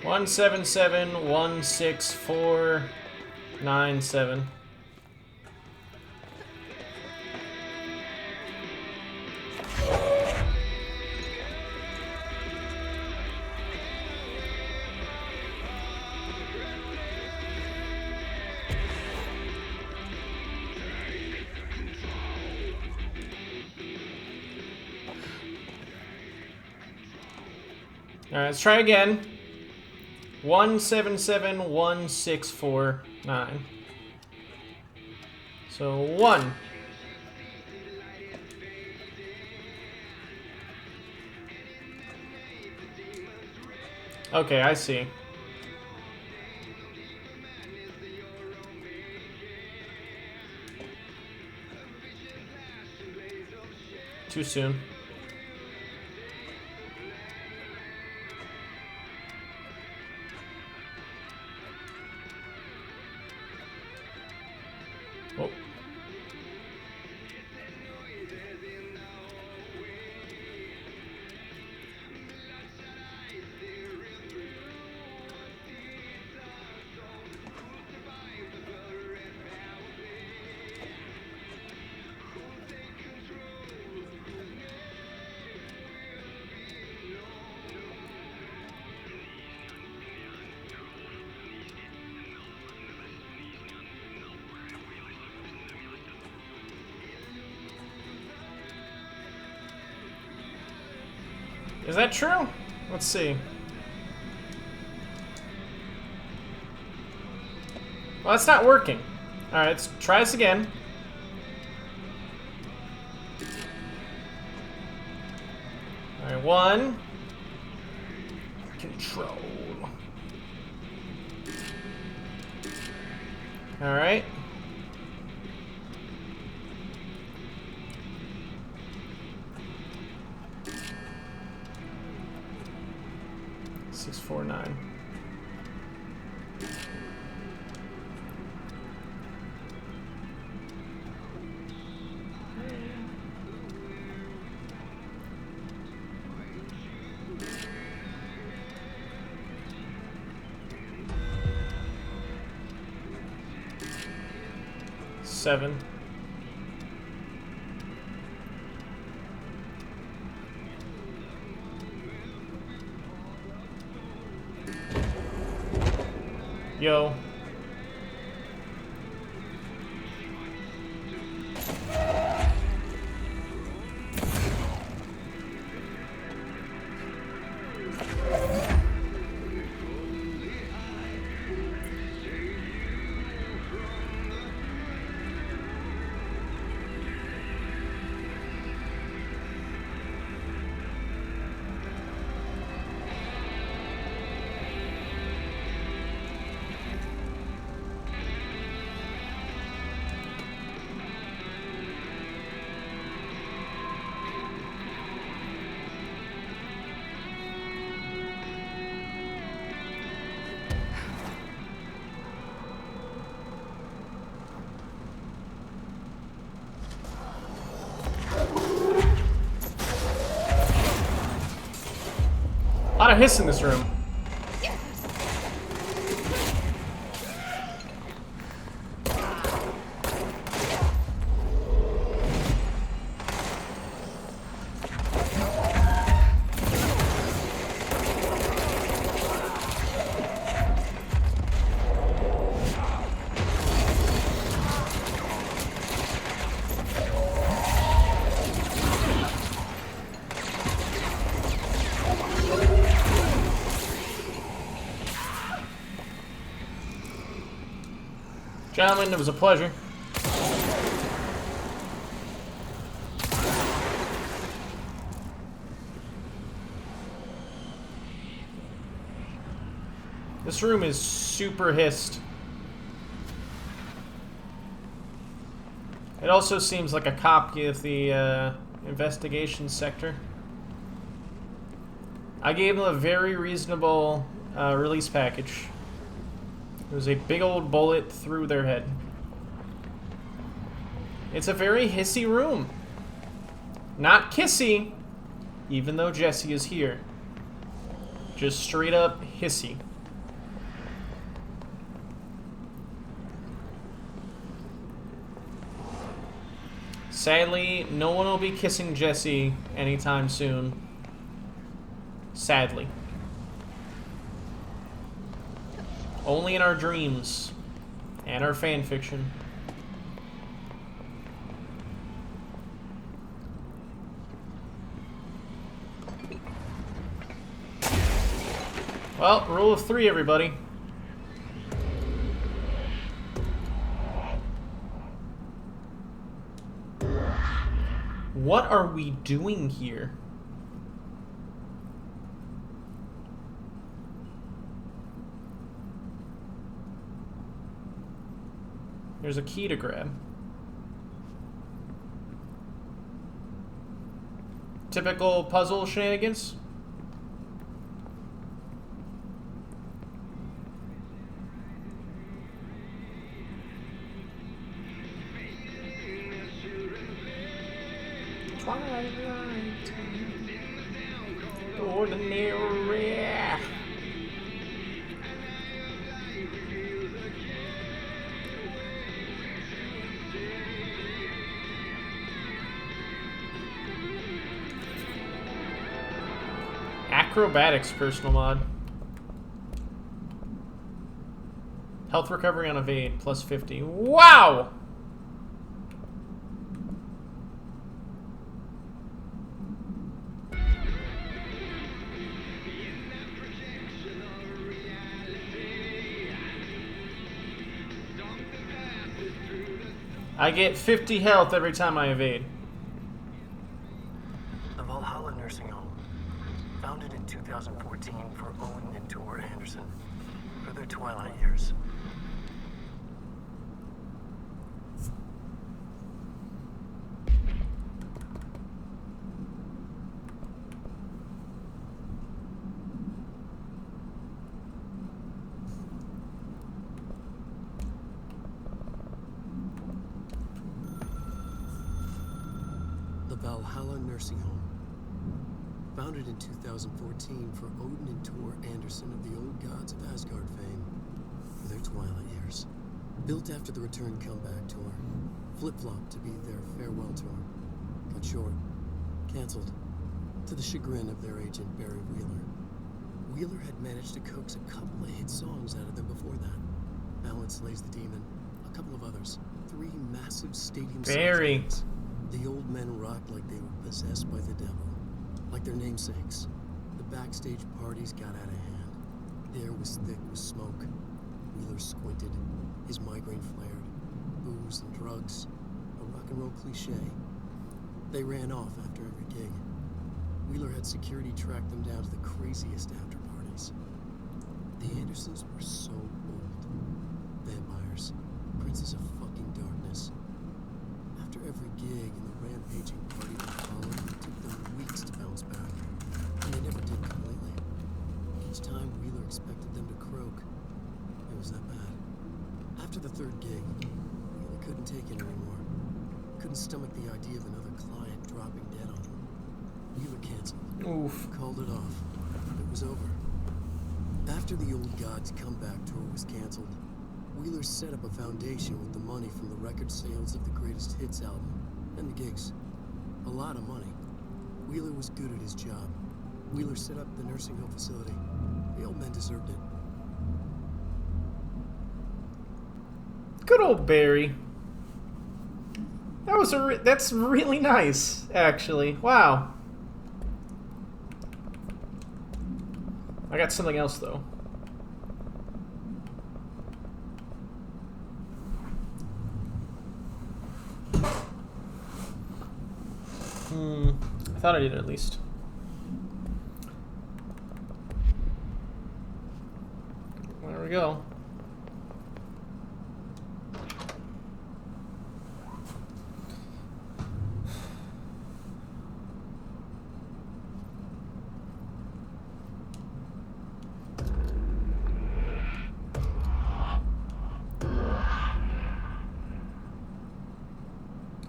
One 16497. Alright, let's try again. 1771649. So 1. Okay, I see. Too soon. Oh. Is that true? Let's see. Well, that's not working. Alright, let's try this again. Alright, 1. Control. Alright. Six, 4, 9. Seven. Yo. A lot of hiss in this room. Gentlemen, it was a pleasure. This room is super hissed. It also seems like a copy of the investigation sector. I gave them a very reasonable release package. It was a big old bullet through their head. It's a very hissy room. Not kissy, even though Jesse is here. Just straight up hissy. Sadly, no one will be kissing Jesse anytime soon. Sadly. Only in our dreams and our fan fiction. Well, rule of 3, everybody. What are we doing here? There's a key to grab. Typical puzzle shenanigans. Twilight. Ordinary. Acrobatics personal mod. Health recovery on evade plus 50. Wow! I get 50 health every time I evade. The Valhalla Nursing Home, founded in 2014 for Odin and Tor Anderson for their twilight years. Valhalla Nursing Home. Founded in 2014 for Odin and Tor Anderson of the Old Gods of Asgard fame for their twilight years. Built after the Return Comeback tour, flip-flopped to be their farewell tour. Cut short, cancelled, to the chagrin of their agent Barry Wheeler. Wheeler had managed to coax a couple of hit songs out of them before that. Balance Slays the Demon, a couple of others, 3 massive stadium Barry. songs. The old men rocked like they were possessed by the devil. Like their namesakes, the backstage parties got out of hand. The air was thick with smoke. Wheeler squinted. His migraine flared. Booze and drugs. A rock and roll cliche. They ran off after every gig. Wheeler had security track them down to the craziest after parties. The Andersons were so old. Vampires. Princes of fucking darkness. After every gig and the rampaging party that followed, it took them weeks to bounce back. And they never did completely. Each time, Wheeler expected them to croak. It was that bad. After the 3rd gig, Wheeler couldn't take it anymore. Couldn't stomach the idea of another client dropping dead on him. Wheeler canceled. Oof. Called it off. It was over. After the Old Gods comeback tour was canceled, Wheeler set up a foundation with the money from the record sales of the Greatest Hits album and the gigs. A lot of money. Wheeler was good at his job. Wheeler set up the nursing home facility. The old men deserved it. Good old Barry. That was that's really nice, actually. Wow. I got something else though. I thought I did at least. There we go.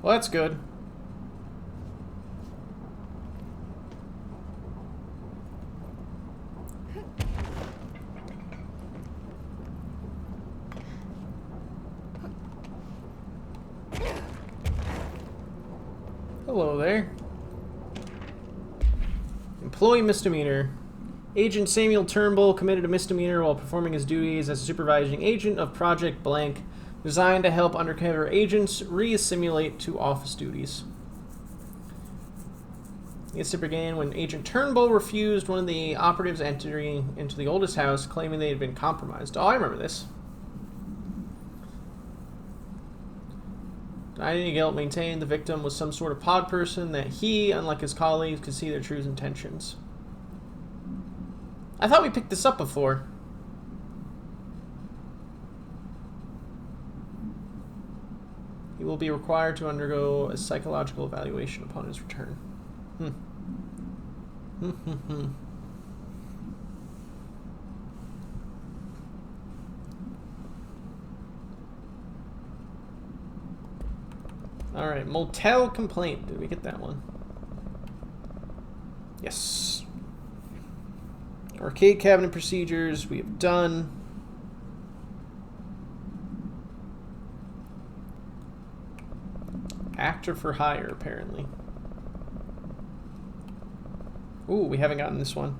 Well, that's good. Hello there. Employee misdemeanor. Agent Samuel Turnbull committed a misdemeanor while performing his duties as a supervising agent of Project Blank, designed to help undercover agents re-assimilate to office duties. The incident began when Agent Turnbull refused one of the operatives entering into the oldest house, claiming they had been compromised. Oh, I remember this. Denying any guilt, maintained the victim was some sort of pod person that he, unlike his colleagues, could see their true intentions. I thought we picked this up before. will be required to undergo a psychological evaluation upon his return. Alright, motel complaint. Did we get that one? Yes. Arcade cabinet procedures, we have done. Actor for hire, apparently. Ooh, we haven't gotten this one.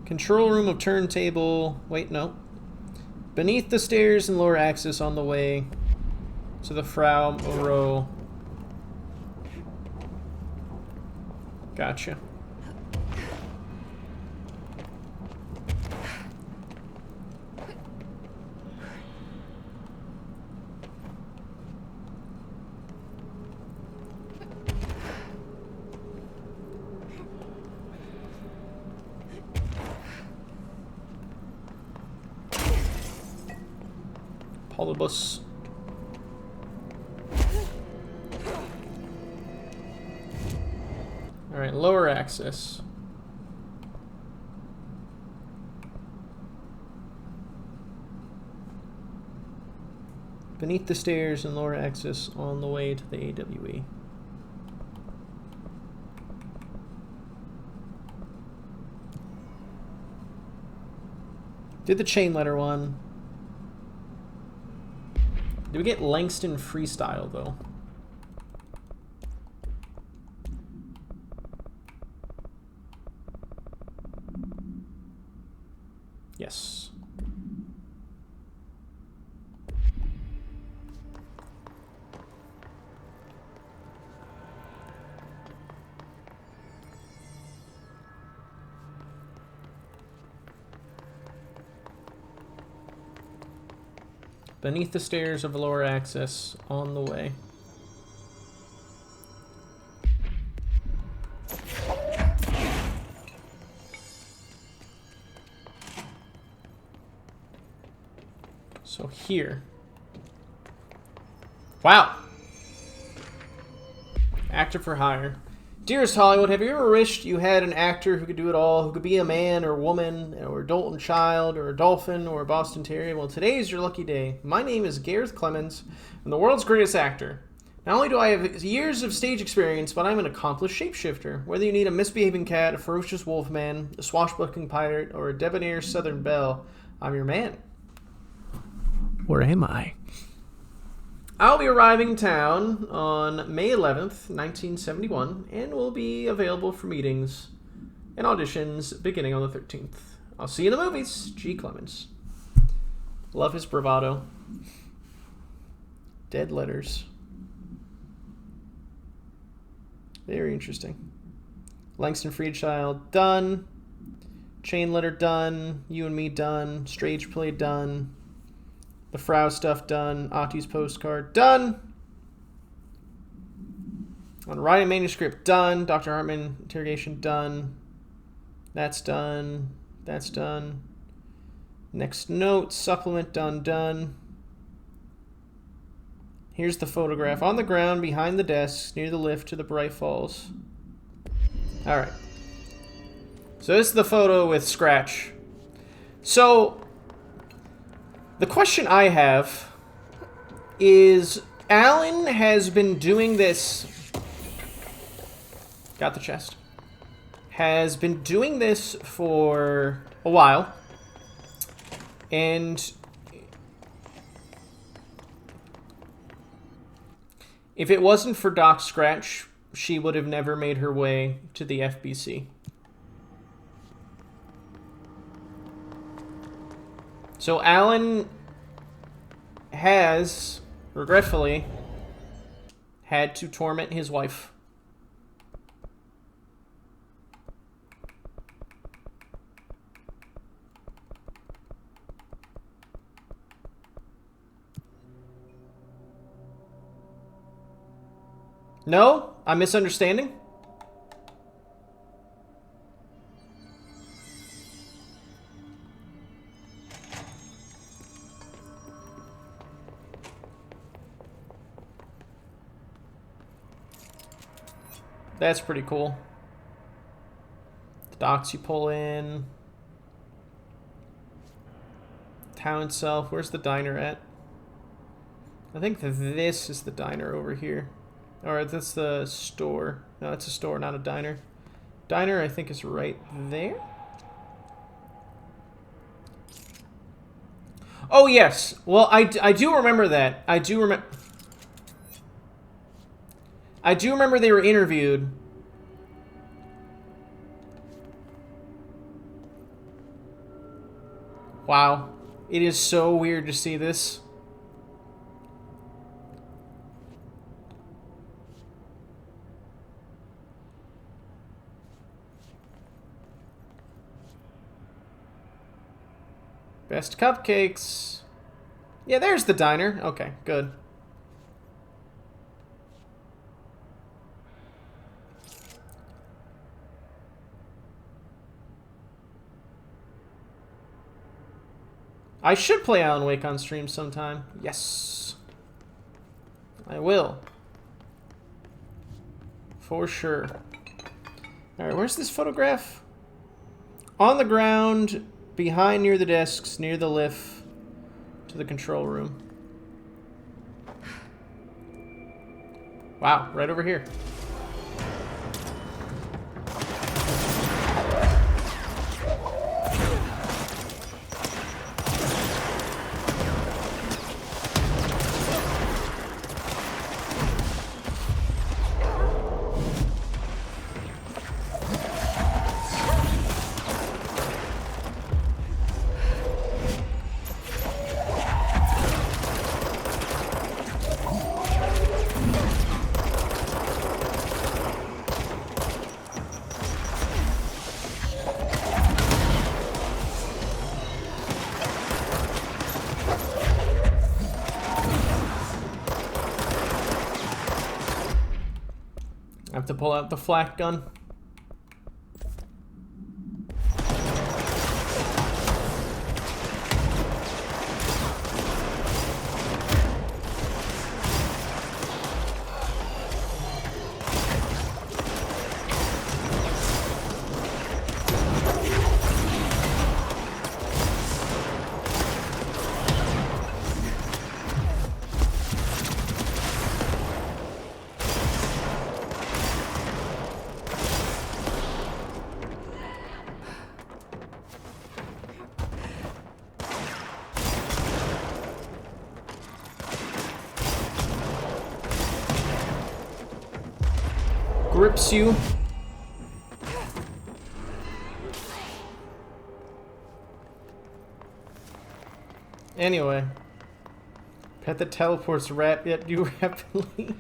Control room of turntable. Wait, no. Beneath the stairs and lower access on the way to the Frau Moreau. Gotcha. Polybus. Alright, lower access. Beneath the stairs and lower access on the way to the AWE. Did the chain letter one. Did we get Langston Freestyle, though? Yes. Beneath the stairs of lower access on the way. So here. Wow. Actor for hire. Dearest Hollywood, have you ever wished you had an actor who could do it all, who could be a man or a woman, or adult and child, or a dolphin, or a Boston Terrier? Well, today is your lucky day. My name is Gareth Clemens. I'm the world's greatest actor. Not only do I have years of stage experience, but I'm an accomplished shapeshifter. Whether you need a misbehaving cat, a ferocious wolf man, a swashbuckling pirate, or a debonair southern belle, I'm your man. Where am I? I'll be arriving in town on May 11th, 1971, and will be available for meetings and auditions beginning on the 13th. I'll see you in the movies. G. Clemens. Love his bravado. Dead letters. Very interesting. Langston Freedchild, done. Chain letter, done. You and me, done. Stage play, done. The Frau stuff, done. Ahti's postcard, done. On writing manuscript, done. Dr. Hartman interrogation, done. That's done. That's done. Next note, supplement, done. Here's the photograph on the ground behind the desk near the lift to the Bright Falls. Alright. So this is the photo with Scratch. So the question I have is, Alan has been doing this... Got the chest. Has been doing this for a while. And if it wasn't for Doc Scratch, she would have never made her way to the FBC. So Alan has, regretfully, had to torment his wife. No? I'm misunderstanding? That's pretty cool. The docks you pull in. Town itself. Where's the diner at? I think this is the diner over here. Or that's the store. No, it's a store, not a diner. Diner, I think, is right there. Oh, yes. Well, I do remember that. I do remember they were interviewed. Wow. It is so weird to see this. Best cupcakes. Yeah, there's the diner. Okay, good. I should play Alan Wake on stream sometime. Yes. I will. For sure. Alright, where's this photograph? On the ground, behind near the desks, near the lift to the control room. Wow, right over here. I have to pull out the flak gun. Grips you. Anyway. Pet that teleports yet you rapidly.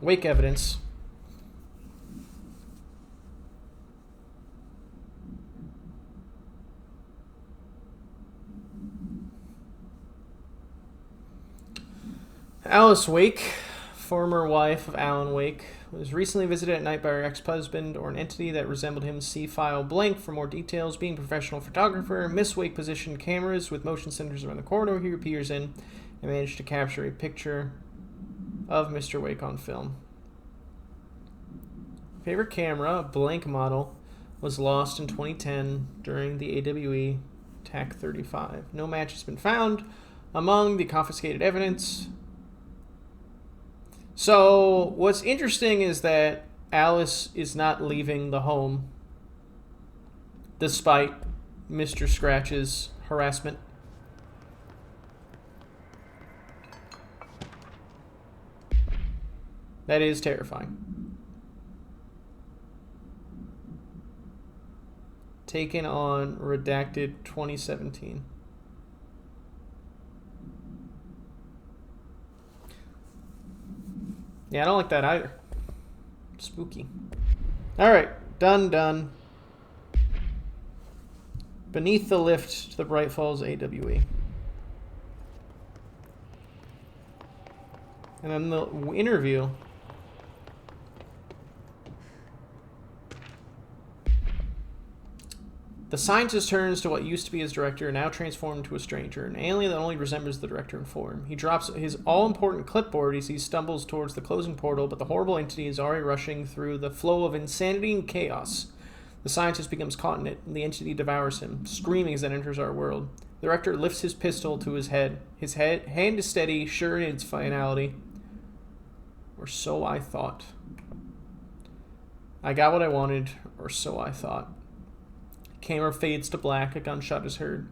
Wake evidence. Alice Wake, former wife of Alan Wake, was recently visited at night by her ex-husband or an entity that resembled him. See file blank for more details. Being a professional photographer, Miss Wake positioned cameras with motion sensors around the corridor he appears in and managed to capture a picture of Mr. Wake on film. Favorite camera, a blank model, was lost in 2010 during the AWE TAC 35. No match has been found among the confiscated evidence. So, what's interesting is that Alice is not leaving the home despite Mr. Scratch's harassment. That is terrifying. Taken on Redacted 2017. Yeah, I don't like that either. Spooky. Alright, done. Beneath the lift to the Bright Falls AWE. And then the interview. The scientist turns to what used to be his director, now transformed into a stranger, an alien that only resembles the director in form. He drops his all-important clipboard as he stumbles towards the closing portal, but the horrible entity is already rushing through the flow of insanity and chaos. The scientist becomes caught in it, and the entity devours him, screaming as it enters our world. The director lifts his pistol to his head. His hand is steady, sure in its finality. Or so I thought. I got what I wanted, or so I thought. Camera fades to black, a gunshot is heard.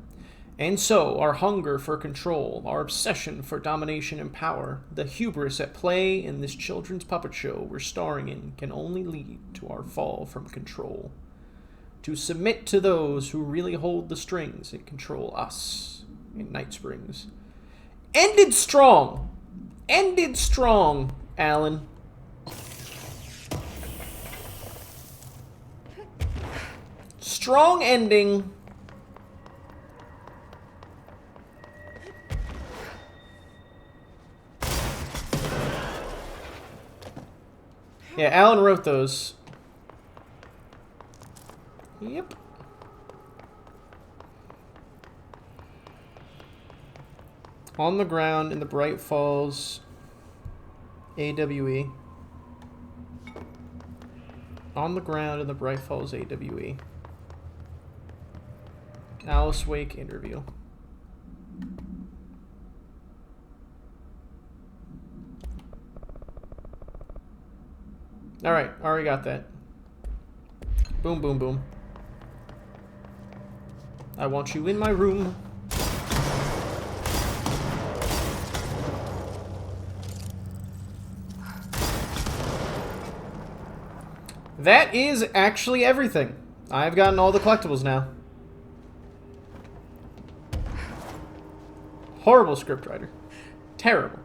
And so, our hunger for control, our obsession for domination and power, the hubris at play in this children's puppet show we're starring in can only lead to our fall from control. To submit to those who really hold the strings and control us in Night Springs. Ended strong! Ended strong, Alan. Strong ending. Yeah, Alan wrote those. Yep. On the ground in the Bright Falls AWE. On the ground in the Bright Falls AWE. Alice Wake interview. Alright, already got that. Boom, boom, boom. I want you in my room. That is actually everything. I've gotten all the collectibles now. Horrible scriptwriter. Terrible.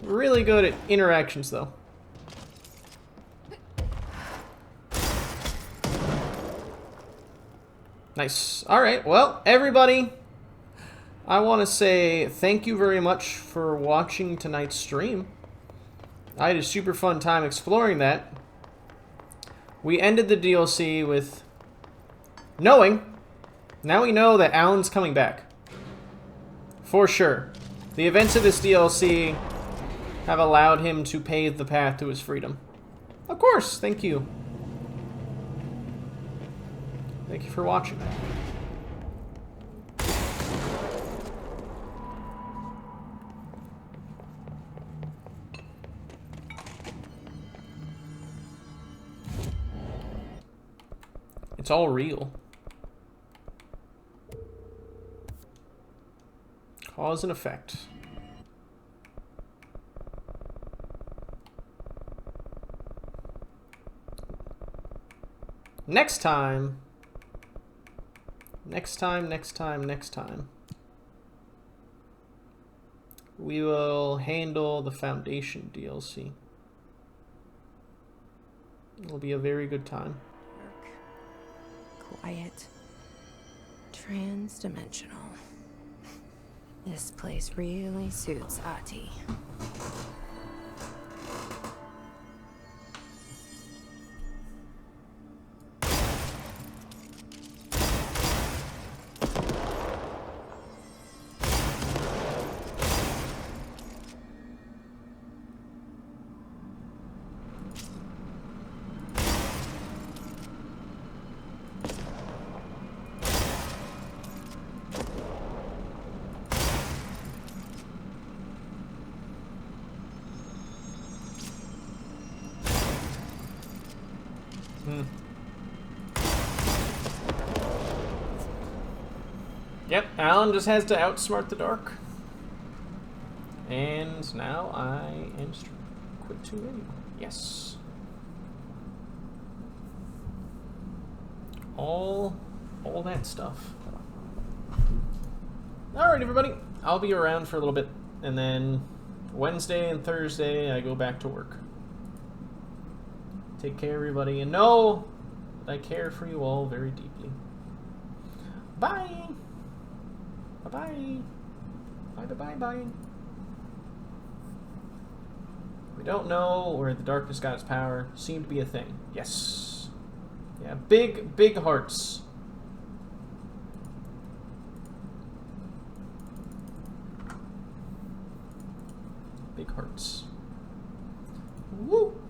Really good at interactions, though. Nice. Alright, well, everybody, I want to say thank you very much for watching tonight's stream. I had a super fun time exploring that. We ended the DLC with knowing, now we know that Alan's coming back. For sure. The events of this DLC have allowed him to pave the path to his freedom. Of course, thank you. Thank you for watching. It's all real. Cause and effect. Next time, we will handle the Foundation DLC. It'll be a very good time. Quiet. Trans-dimensional. This place really suits Ahti. Yep, Alan just has to outsmart the dark. And now I am quit to video. Yes. All that stuff. Alright, everybody. I'll be around for a little bit. And then Wednesday and Thursday, I go back to work. Take care, everybody. And know that I care for you all very deeply. Bye. Bye-bye. Bye-bye-bye-bye. We don't know where the darkness got its power. Seemed to be a thing. Yes. Yeah, big hearts. Big hearts. Woo!